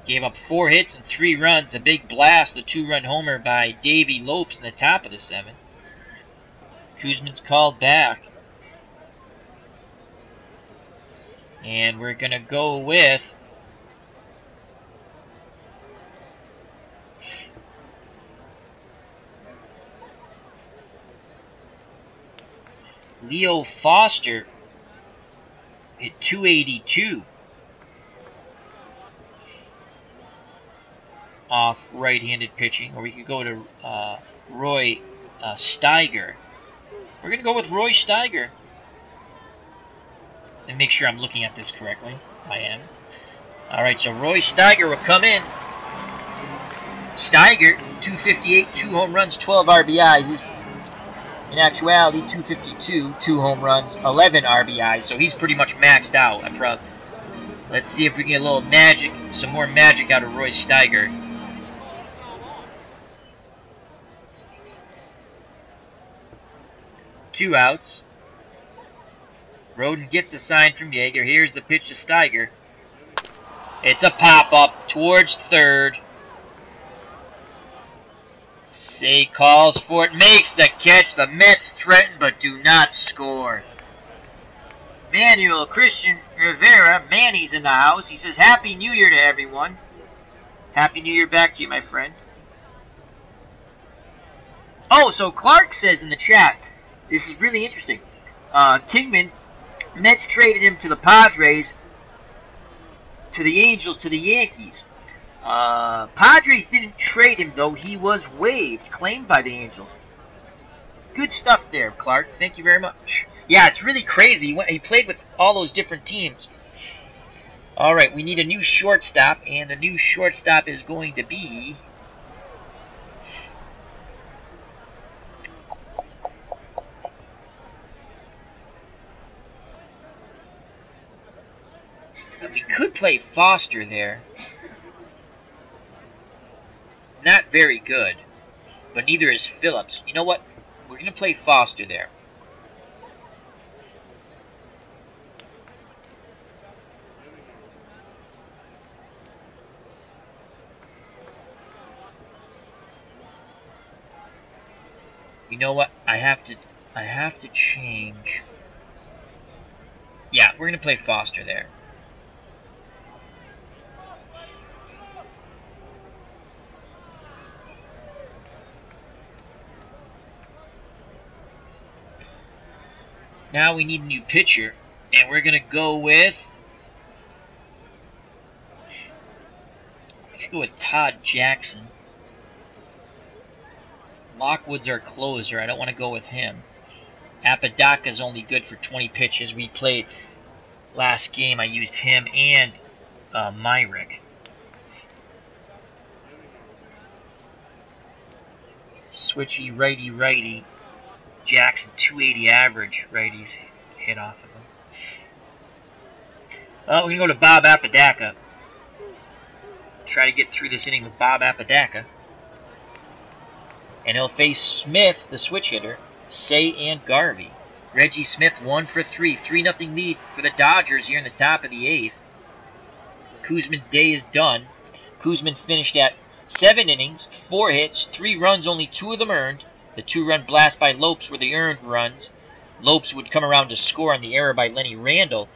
Gave up 4 hits and 3 runs. The big blast, the 2-run homer by Davey Lopes in the top of the 7th. Koosman's called back. And we're going to go with Leo Foster hit .282. Off right-handed pitching, or we could go to Roy Steiger. We're going to go with Roy Steiger. And make sure I'm looking at this correctly. I am. Alright, so Roy Steiger will come in. Steiger, 258, 2 home runs, 12 RBIs. He's, in actuality, 252, 2 home runs, 11 RBIs. So he's pretty much maxed out. Let's see if we can get a little magic, some more magic out of Roy Steiger. Two outs. Rodin gets a sign from Yeager. Here's the pitch to Steiger. It's a pop-up towards third. Say calls for it. Makes the catch. The Mets threaten but do not score. Manuel Christian Rivera. Manny's in the house. He says, Happy New Year to everyone. Happy New Year back to you, my friend. Oh, so Clark says in the chat, this is really interesting. Kingman, Mets traded him to the Padres, to the Angels, to the Yankees. Padres didn't trade him, though. He was waived, claimed by the Angels. Good stuff there, Clark. Thank you very much. Yeah, it's really crazy. He played with all those different teams. All right, we need a new shortstop, and the new shortstop is going to be... We could play Foster there. It's not very good, but neither is Phillips. You know what? We're going to play Foster there. You know what? I have to change. Yeah, we're going to play Foster there. Now we need a new pitcher, and we're going to go with... I could go with Todd Jackson. Lockwood's our closer. I don't want to go with him. Apodaca's only good for 20 pitches. We played last game. I used him and Myrick. Switchy righty-righty. Jackson 280 average righties hit off of him. Well, we can go to Bob Apodaca. Try to get through this inning with Bob Apodaca. And he'll face Smith, the switch hitter, Say, and Garvey. Reggie Smith 1 for 3. 3-0 lead for the Dodgers here in the top of the 8th. Koosman's day is done. Koosman finished at 7 innings, 4 hits, 3 runs, only 2 of them earned. The 2-run blast by Lopes were the earned runs. Lopes would come around to score on the error by Lenny Randle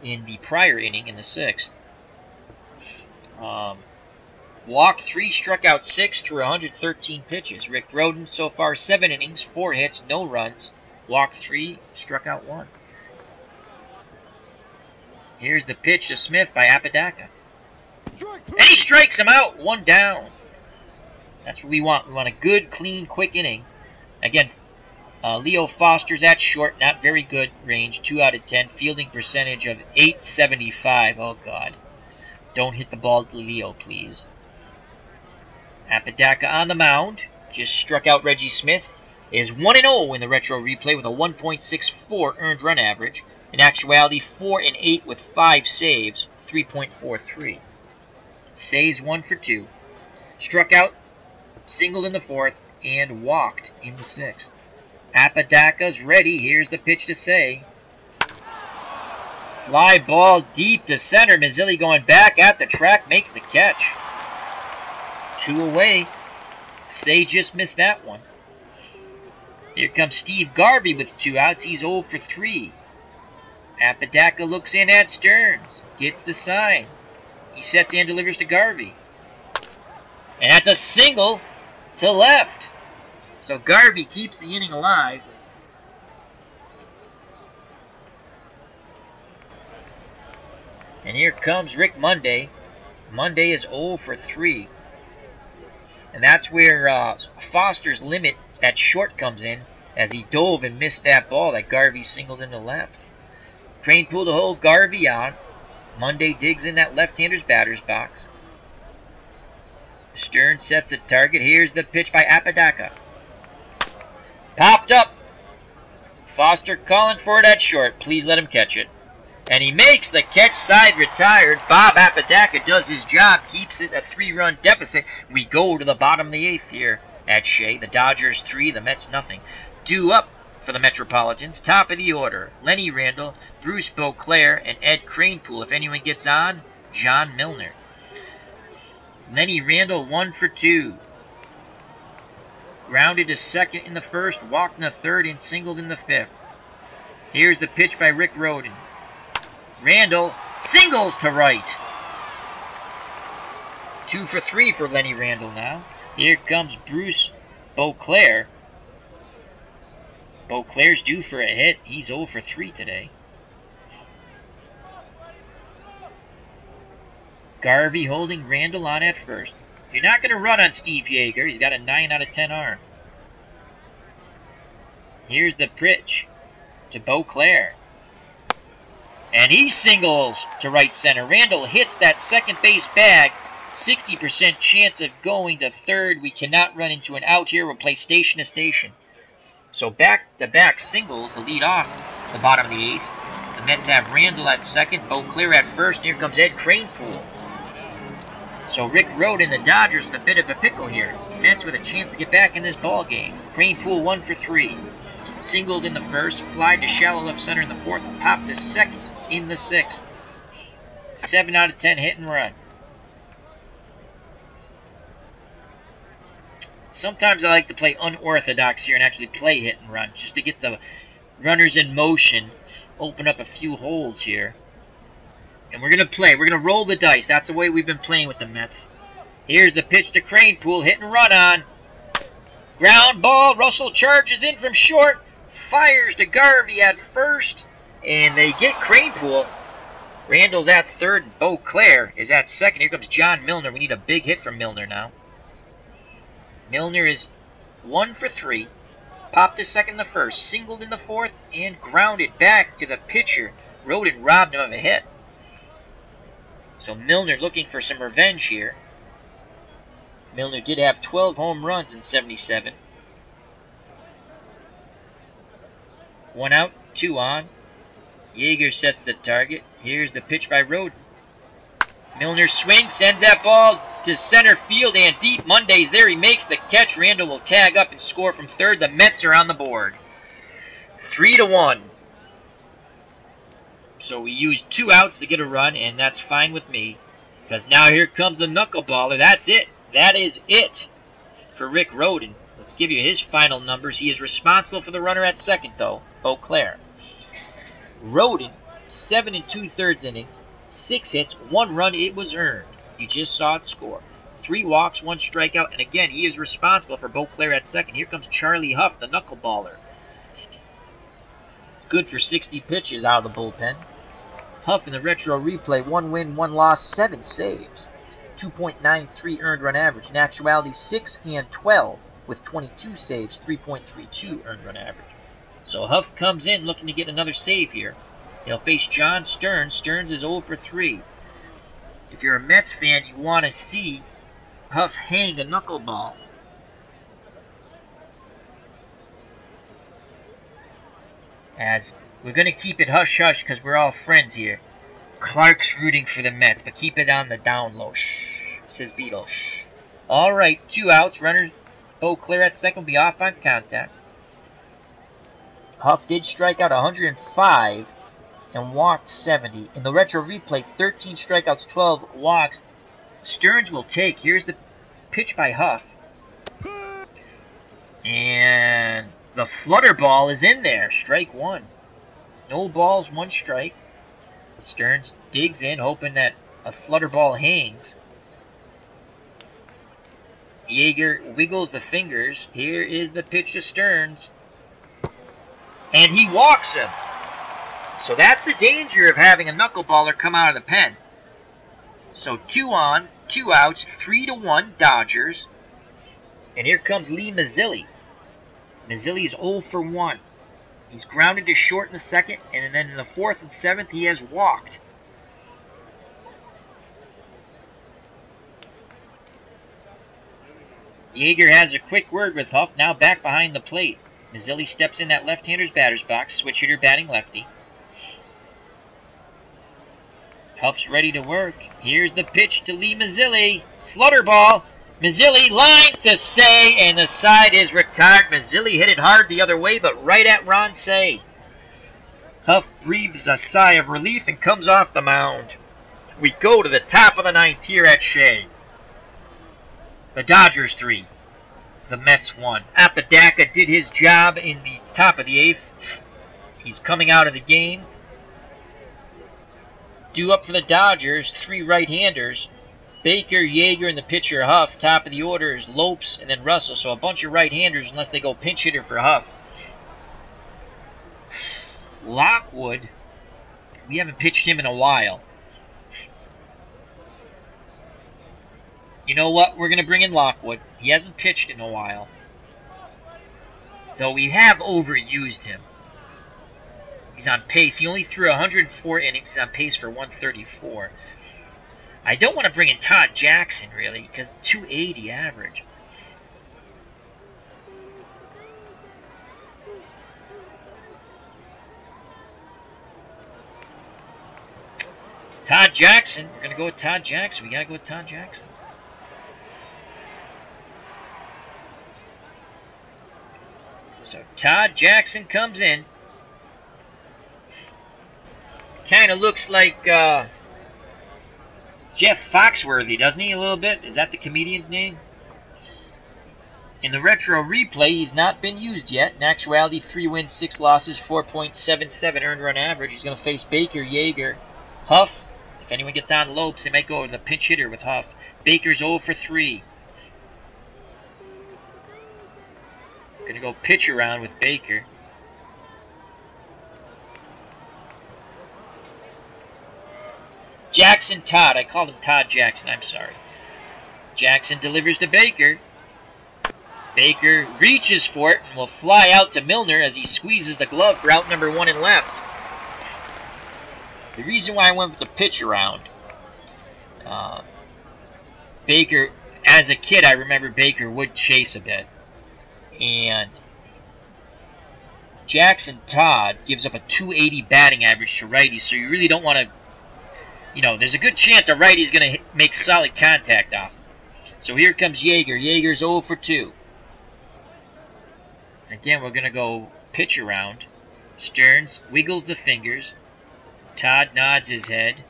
in the prior inning in the 6th. Walked 3, struck out 6 through 113 pitches. Rick Rhoden so far 7 innings, 4 hits, no runs. Walked 3, struck out 1. Here's the pitch to Smith by Apodaca. And he strikes him out, 1 down. That's what we want. We want a good, clean, quick inning. Again, Leo Foster's at short, not very good range, 2 out of 10. Fielding percentage of .875. Oh, God. Don't hit the ball to Leo, please. Apodaca on the mound. Just struck out Reggie Smith. Is 1-0 in the retro replay with a 1.64 earned run average. In actuality, 4-8 with 5 saves, 3.43. Saves 1 for 2. Struck out, singled in the 4th, and walked in the 6th. Apodaca's ready. Here's the pitch to Say. Fly ball deep to center. Mazzilli going back at the track makes the catch. 2 away. Say just missed that one. Here comes Steve Garvey with 2 outs. He's 0 for 3. Apodaca looks in at Stearns. Gets the sign. He sets and delivers to Garvey. And that's a single to left. So Garvey keeps the inning alive. And here comes Rick Monday. Monday is 0 for 3. And that's where Foster's limit at short comes in, as he dove and missed that ball that Garvey singled in the left. Kranepool to hold Garvey on. Monday digs in that left-hander's batter's box. Stern sets a target. Here's the pitch by Apodaca. Popped up. Foster calling for it at short. Please let him catch it. And he makes the catch, side retired. Bob Apodaca does his job, keeps it a 3-run deficit. We go to the bottom of the 8th here at Shea. The Dodgers 3, the Mets nothing. Due up for the Metropolitans. Top of the order, Lenny Randle, Bruce Beauclair, and Ed Kranepool. If anyone gets on, John Milner. Lenny Randle 1 for 2. Grounded to second in the 1st, walked in the 3rd, and singled in the 5th. Here's the pitch by Rick Rhoden. Randle singles to right. 2 for 3 for Lenny Randle now. Here comes Bruce Beauclair. Beauclair's due for a hit. He's 0 for 3 today. Garvey holding Randle on at first. You're not going to run on Steve Yeager. He's got a 9 out of 10 arm. Here's the pitch to Beauclair. And he singles to right center. Randle hits that second base bag. 60% chance of going to 3rd. We cannot run into an out here. We'll play station to station. So back-to-back singles to lead off the bottom of the 8th. The Mets have Randle at 2nd, Beauclair at 1st. Here comes Ed Kranepool. So Rick Rhoden, the Dodgers, in a bit of a pickle here. Mets with a chance to get back in this ball game. Kranepool 1 for 3. Singled in the 1st, fly to shallow left center in the 4th, popped to 2nd in the 6th. 7 out of 10 hit and run. Sometimes I like to play unorthodox here and actually play hit and run, just to get the runners in motion, open up a few holes here. And we're going to play. We're going to roll the dice. That's the way we've been playing with the Mets. Here's the pitch to Kranepool, hit and run on. Ground ball. Russell charges in from short. fires to Garvey at first, and they get Kranepool. Randall's at third, and Beauclair is at second. Here comes John Milner. We need a big hit from Milner now. Milner is 1 for 3. Popped the second in the first, singled in the fourth, and grounded back to the pitcher. Roden robbed him of a hit. So Milner looking for some revenge here. Milner did have 12 home runs in 77. 1 out, 2 on. Yeager sets the target. Here's the pitch by Roden. Milner swings, sends that ball to center field and deep. Monday's there. He makes the catch. Randall will tag up and score from third. The Mets are on the board. 3-1. So we used 2 outs to get a run, and that's fine with me. Because now here comes the knuckleballer. That's it. That is it for Rick Roden. Let's give you his final numbers. He is responsible for the runner at second, though, Beauclair. Roden, 7 2/3 innings, 6 hits, 1 run. It was earned. You just saw it score. 3 walks, 1 strikeout, and again, he is responsible for Beauclair at second. Here comes Charlie Huff, the knuckleballer. It's good for 60 pitches out of the bullpen. Huff in the retro replay, 1 win, 1 loss, 7 saves. 2.93 earned run average. In actuality, 6 and 12 with 22 saves, 3.32 earned run average. So Huff comes in looking to get another save here. He'll face John Stearns. Stearns is 0 for 3. If you're a Mets fan, you want to see Huff hang a knuckleball. As we're going to keep it hush-hush because we're all friends here. Clark's rooting for the Mets, but keep it on the down low. Shh, says Beetle. Shh. All right, 2 outs. Runner Beauclair at second will be off on contact. Huff did strike out 105 and walked 70. In the retro replay, 13 strikeouts, 12 walks. Stearns will take. Here's the pitch by Huff. And the flutter ball is in there. Strike 1. No balls, 1 strike. Stearns digs in, hoping that a flutter ball hangs. Yeager wiggles the fingers. Here is the pitch to Stearns. And he walks him. So that's the danger of having a knuckleballer come out of the pen. So 2 on, 2 outs, 3-1 Dodgers. And here comes Lee Mazzilli. Mazzilli is 0 for 1. He's grounded to short in the second, and then in the 4th and 7th he has walked. Yeager has a quick word with Huff, now back behind the plate. Mazzilli steps in that left-hander's batter's box, switch hitter batting lefty. Huff's ready to work. Here's the pitch to Lee Mazzilli. Flutter ball. Mazzilli lines to Say, and the side is retired. Mazzilli hit it hard the other way, but right at Ron Say. Huff breathes a sigh of relief and comes off the mound. We go to the top of the 9th here at Shea. The Dodgers 3. The Mets 1. Apodaca did his job in the top of the 8th. He's coming out of the game. Due up for the Dodgers, 3 right-handers. Baker, Yeager, and the pitcher Huff. Top of the order is Lopes and then Russell. So a bunch of right-handers unless they go pinch hitter for Huff. Lockwood, we haven't pitched him in a while. You know what? We're going to bring in Lockwood. He hasn't pitched in a while. Though we have overused him. He's on pace. He only threw 104 innings. He's on pace for 134. I don't want to bring in Todd Jackson, really, because 280 average. Todd Jackson. We're going to go with Todd Jackson. We got to go with Todd Jackson. So Todd Jackson comes in. Kind of looks like Jeff Foxworthy, doesn't he, a little bit? Is that the comedian's name? In the retro replay, he's not been used yet. In actuality, 3 wins, 6 losses, 4.77 earned run average. He's going to face Baker, Yeager, Huff. If anyone gets on Lopes, they might go to the pinch hitter with Huff. Baker's 0 for 3. Going to go pitch around with Baker. Jackson Todd. I called him Todd Jackson. I'm sorry. Jackson delivers to Baker. Baker reaches for it and will fly out to Milner as he squeezes the glove for out number 1 and left. The reason why I went with the pitch around, Baker, as a kid, I remember Baker would chase a bit. And Jackson Todd gives up a 280 batting average to righties, so you really don't want to, there's a good chance a righty's going to make solid contact off him. So here comes Yeager. Yeager's 0 for 2. Again, we're going to go pitch around. Stearns wiggles the fingers. Todd nods his head.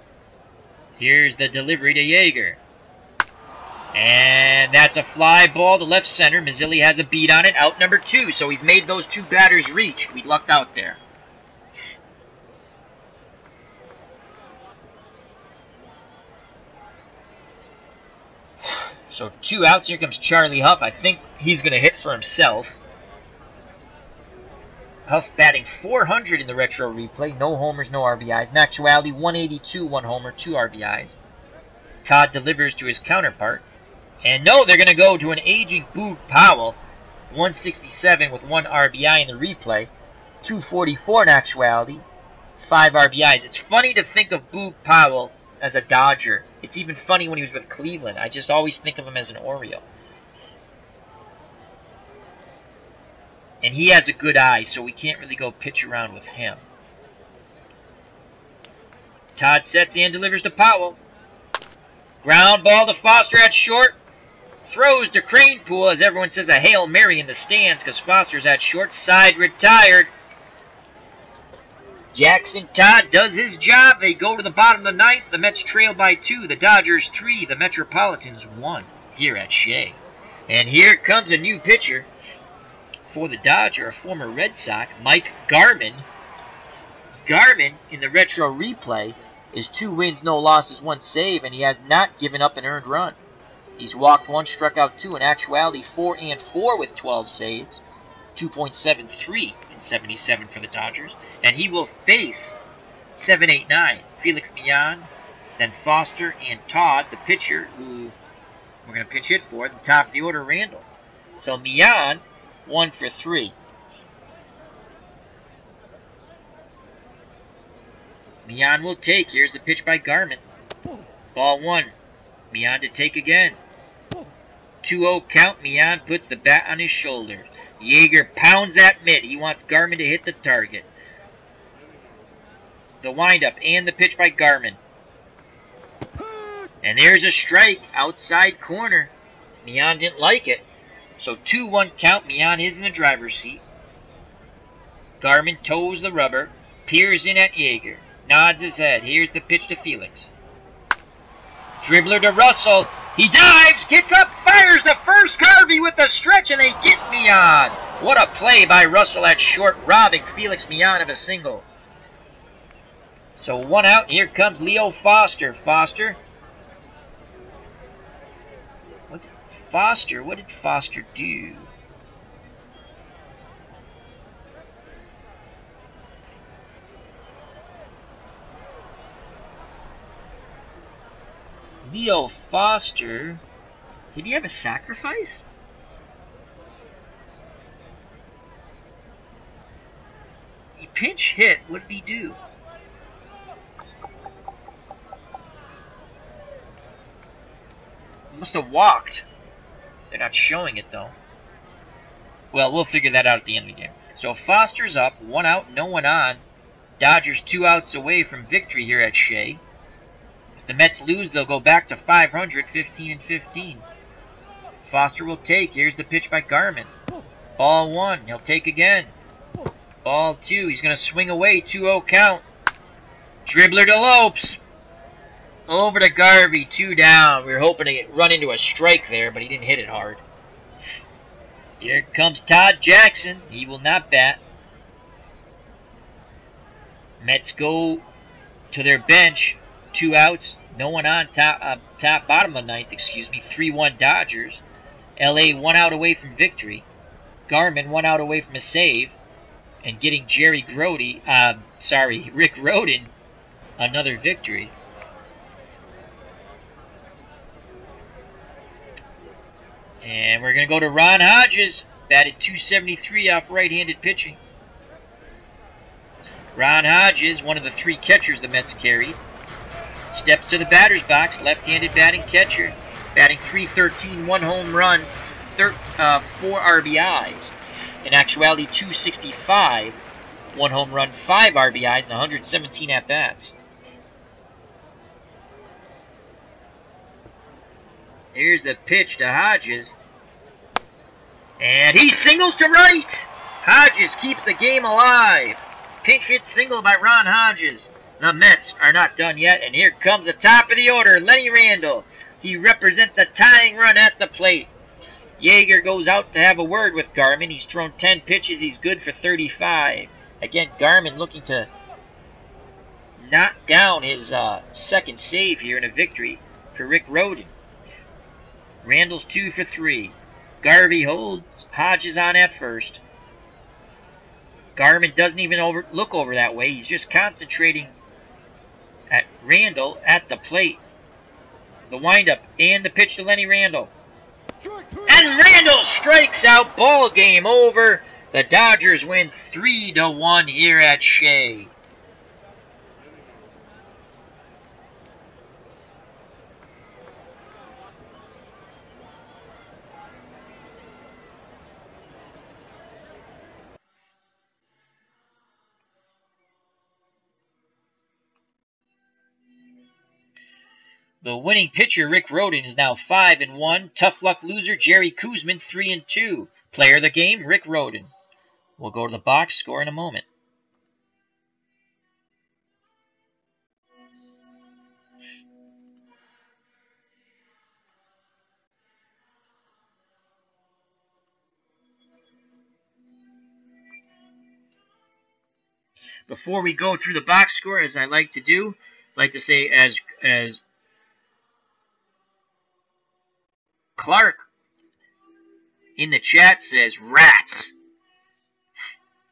Here's the delivery to Yeager. And that's a fly ball to left center. Mazzilli has a beat on it. Out number 2. So he's made those 2 batters reach. We lucked out there. So 2 outs. Here comes Charlie Huff. I think he's going to hit for himself. Huff batting .400 in the retro replay. No homers, no RBIs. In actuality, 182, 1 homer, 2 RBIs. Todd delivers to his counterpart. And no, they're going to go to an aging Boog Powell. 167 with 1 RBI in the replay. 244 in actuality. 5 RBIs. It's funny to think of Boog Powell as a Dodger. It's even funny when he was with Cleveland. I just always think of him as an Oriole. And he has a good eye, so we can't really go pitch around with him. Todd sets and delivers to Powell. Ground ball to Foster at short. Throws to Kranepool as everyone says a Hail Mary in the stands because Foster's at short side retired. Jackson Todd does his job. They go to the bottom of the 9th. The Mets trail by 2. The Dodgers 3. The Metropolitans 1 here at Shea. And here comes a new pitcher for the Dodger, a former Red Sox, Mike Garman. Garman, in the retro replay, is 2 wins, no losses, 1 save, and he has not given up an earned run. He's walked 1, struck out 2, in actuality 4 and 4 with 12 saves, 2.73 in 77 for the Dodgers, and he will face 7-8-9, Felix Millan, then Foster and Todd, the pitcher, who we're going to pitch hit for, at the top of the order, Randall. So Millan, 1 for 3. Millan will take. Here's the pitch by Garman. Ball 1. Millan to take again. 2-0 count. Millan puts the bat on his shoulder. Yeager pounds that mitt. He wants Garman to hit the target. The windup and the pitch by Garman. And there's a strike outside corner. Millan didn't like it. So 2-1 count. Millan is in the driver's seat. Garman toes the rubber. Peers in at Yeager. Nods his head. Here's the pitch to Felix. Dribbler to Russell. He dives, gets up, fires the first. Garvey with the stretch, and they get Millan. What a play by Russell at short, robbing Felix Millan of a single. So 1 out. Here comes Leo Foster. Foster. What did Foster do? Leo Foster, did he have a sacrifice? He pinch hit, what did he do? He must have walked. They're not showing it though. Well, we'll figure that out at the end of the game. So Foster's up, 1 out, no one on. Dodgers 2 outs away from victory here at Shea. If the Mets lose, they'll go back to 500, 15-15. Foster will take. Here's the pitch by Garman. Ball 1. He'll take again. Ball 2. He's going to swing away. 2-0 count. Dribbler to Lopes. Over to Garvey. 2 down. We were hoping to run into a strike there, but he didn't hit it hard. Here comes Todd Jackson. He will not bat. Mets go to their bench. 2 outs, no one on, bottom of the 9th, 3-1 Dodgers. LA 1 out away from victory. Garman 1 out away from a save. And getting Rick Rhoden, another victory. And we're going to go to Ron Hodges. Batted .273 off right-handed pitching. Ron Hodges, one of the 3 catchers the Mets carried, steps to the batter's box, left-handed batting catcher, batting .313, 1 home run, 4 RBIs. In actuality, .265, 1 home run, 5 RBIs, and 117 at-bats. Here's the pitch to Hodges. And he singles to right! Hodges keeps the game alive. Pinch hit single by Ron Hodges. The Mets are not done yet, and here comes the top of the order, Lenny Randle. He represents the tying run at the plate. Yeager goes out to have a word with Garman. He's thrown 10 pitches. He's good for 35. Again, Garman looking to knock down his second save here in a victory for Rick Rhoden. Randle's 2 for 3. Garvey holds Hodges on at first. Garman doesn't even look over that way. He's just concentrating at Randle at the plate. The windup and the pitch to Lenny Randle. And Randle strikes out. Ball game over. The Dodgers win 3-1 here at Shea. The winning pitcher, Rick Rhoden, is now 5-1. Tough luck loser, Jerry Koosman, 3-2. Player of the game, Rick Rhoden. We'll go to the box score in a moment. Before we go through the box score, as I like to do, I like to say as Clark in the chat says, rats.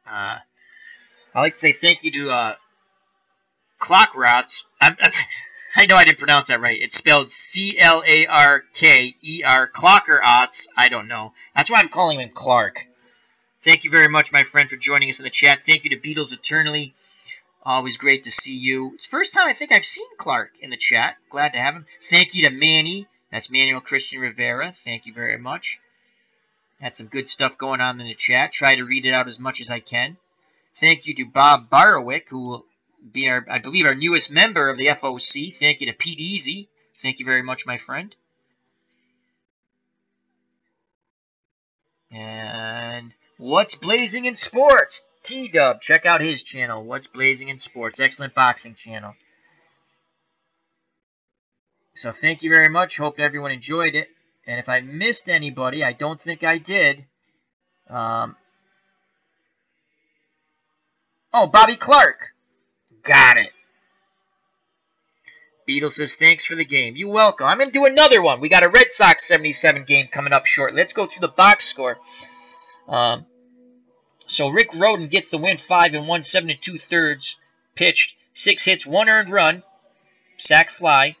I like to say thank you to Clock Rots. I know I didn't pronounce that right. It's spelled C-L-A-R-K-E-R. Clocker-Ots. I don't know. That's why I'm calling him Clark. Thank you very much, my friend, for joining us in the chat. Thank you to Beatles Eternally. Always great to see you. It's the first time I think I've seen Clark in the chat. Glad to have him. Thank you to Manny. That's Manuel Christian Rivera. Thank you very much. Had some good stuff going on in the chat. Try to read it out as much as I can. Thank you to Bob Barwick, who will be, I believe, our newest member of the FOC. Thank you to Pete Easy. Thank you very much, my friend. And What's Blazing in Sports? T-Dub. Check out his channel, What's Blazing in Sports. Excellent boxing channel. So thank you very much. Hope everyone enjoyed it. And if I missed anybody, I don't think I did. Oh, Bobby Clark. Got it. Beetle says, thanks for the game. You're welcome. I'm going to do another one. We got a Red Sox 77 game coming up shortly. Let's go through the box score. So Rick Rhoden gets the win, 5-1, 7 2/3 pitched, 6 hits, 1 earned run, sac fly.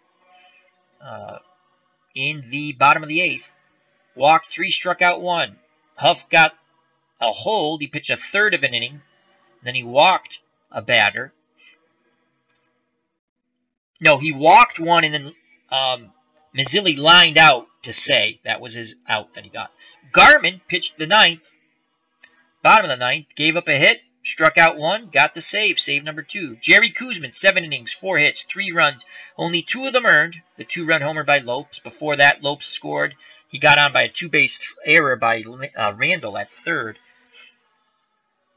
In the bottom of the 8th. Walked 3, struck out 1. Huff got a hold. He pitched a third of an inning. Then he walked a batter. No, he walked 1 and then Mazzilli lined out to say that was his out that he got. Garman pitched the 9th. Bottom of the 9th. Gave up a hit. Struck out 1, got the save, save number 2. Jerry Koosman, 7 innings, 4 hits, 3 runs. Only 2 of them earned. The 2-run homer by Lopes. Before that, Lopes scored. He got on by a 2-base error by Randle at third.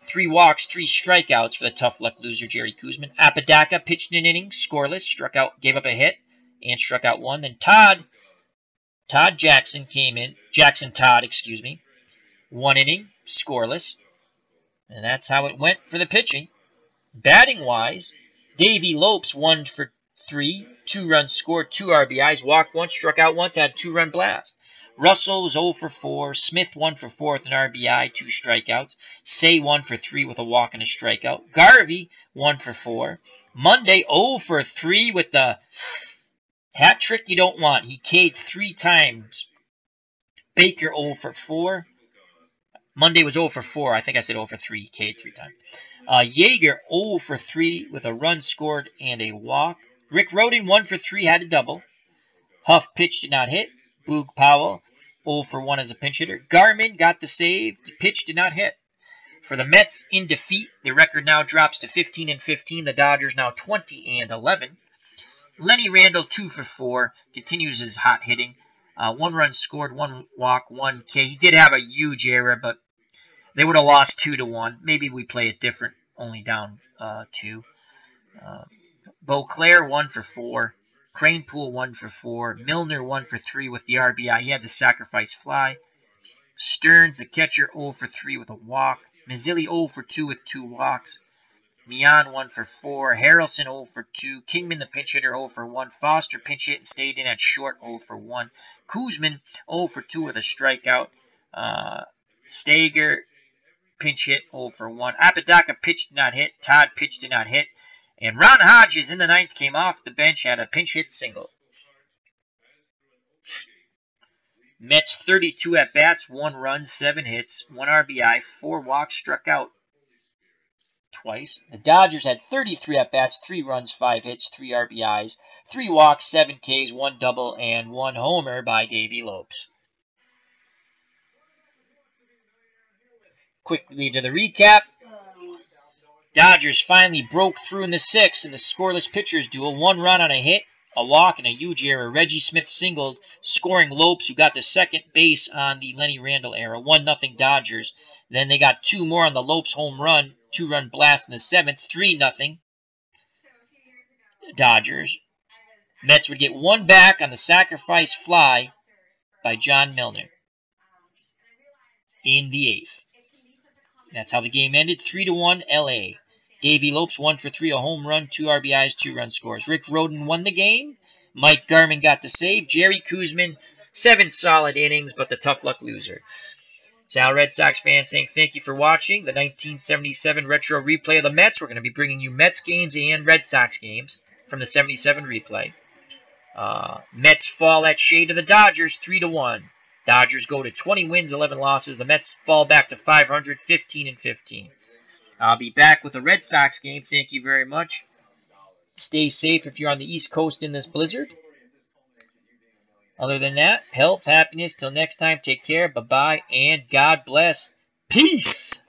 3 walks, 3 strikeouts for the tough luck loser, Jerry Koosman. Apodaca pitched an inning, scoreless, struck out, gave up a hit, and struck out 1. Then Todd Jackson came in. Jackson Todd, excuse me. 1 inning, scoreless. And that's how it went for the pitching. Batting-wise, Davey Lopes 1 for 3, 2 runs scored, 2 RBIs, walked once, struck out once, had a 2-run blast. Russell was 0 for 4, Smith 1 for 4 with an RBI, 2 strikeouts. Say 1 for 3 with a walk and a strikeout. Garvey 1 for 4. Monday 0 for 3 with the hat trick you don't want. He K'd 3 times Baker 0 for 4. Monday was 0 for 4. I think I said 0 for 3. K 3 times. Yeager 0 for 3 with a run scored and a walk. Rick Rhoden 1 for 3, had a double. Huff pitch did not hit. Boog Powell 0 for 1 as a pinch hitter. Garman got the save. The pitch did not hit. For the Mets in defeat, the record now drops to 15-15. The Dodgers now 20-11. Lenny Randle 2 for 4 continues his hot hitting. 1 run scored, 1 walk, 1 K. He did have a huge error, but they would have lost 2-1. Maybe we play it different, only down 2. Beauclair 1 for 4. Cranepool 1 for 4. Milner 1 for 3 with the RBI. He had the sacrifice fly. Stearns, the catcher, 0 for 3 with a walk. Mazzilli 0 for 2 with 2 walks. Mian 1 for 4. Harrelson 0 for 2. Kingman, the pinch hitter, 0 for 1. Foster pinch hit and stayed in at short, 0 for 1. Kuzman 0 for 2 with a strikeout. Stager pinch hit, 0 for 1. Apodaca pitch did not hit. Todd pitch did not hit. And Ron Hodges in the 9th came off the bench, had a pinch hit single. Mets 32 at-bats, 1 run, 7 hits, 1 RBI, 4 walks, struck out twice. The Dodgers had 33 at-bats, 3 runs, 5 hits, 3 RBIs, 3 walks, 7 Ks, 1 double, and 1 homer by Davey Lopes. Quickly to the recap. Dodgers finally broke through in the 6th in the scoreless pitchers duel. 1 run on a hit, a walk, and a huge error. Reggie Smith singled, scoring Lopes, who got the second base on the Lenny Randle era. 1-0 Dodgers. Then they got 2 more on the Lopes home run, 2-run blast in the 7th. 3-0 Dodgers. Mets would get 1 back on the sacrifice fly by John Milner in the 8th. That's how the game ended. 3-1 LA. Davey Lopes 1 for 3, a home run, 2 RBIs, 2 run scores. Rick Rhoden won the game. Mike Garman got the save. Jerry Kuzman, 7 solid innings, but the tough luck loser. Sal Red Sox fans saying thank you for watching the 1977 retro replay of the Mets. We're going to be bringing you Mets games and Red Sox games from the 77 replay. Mets fall at shade of the Dodgers 3-1. Dodgers go to 20 wins, 11 losses. The Mets fall back to 500, 15-15. I'll be back with a Red Sox game. Thank you very much. Stay safe if you're on the East Coast in this blizzard. Other than that, health, happiness. Till next time, take care. Bye-bye, and God bless. Peace!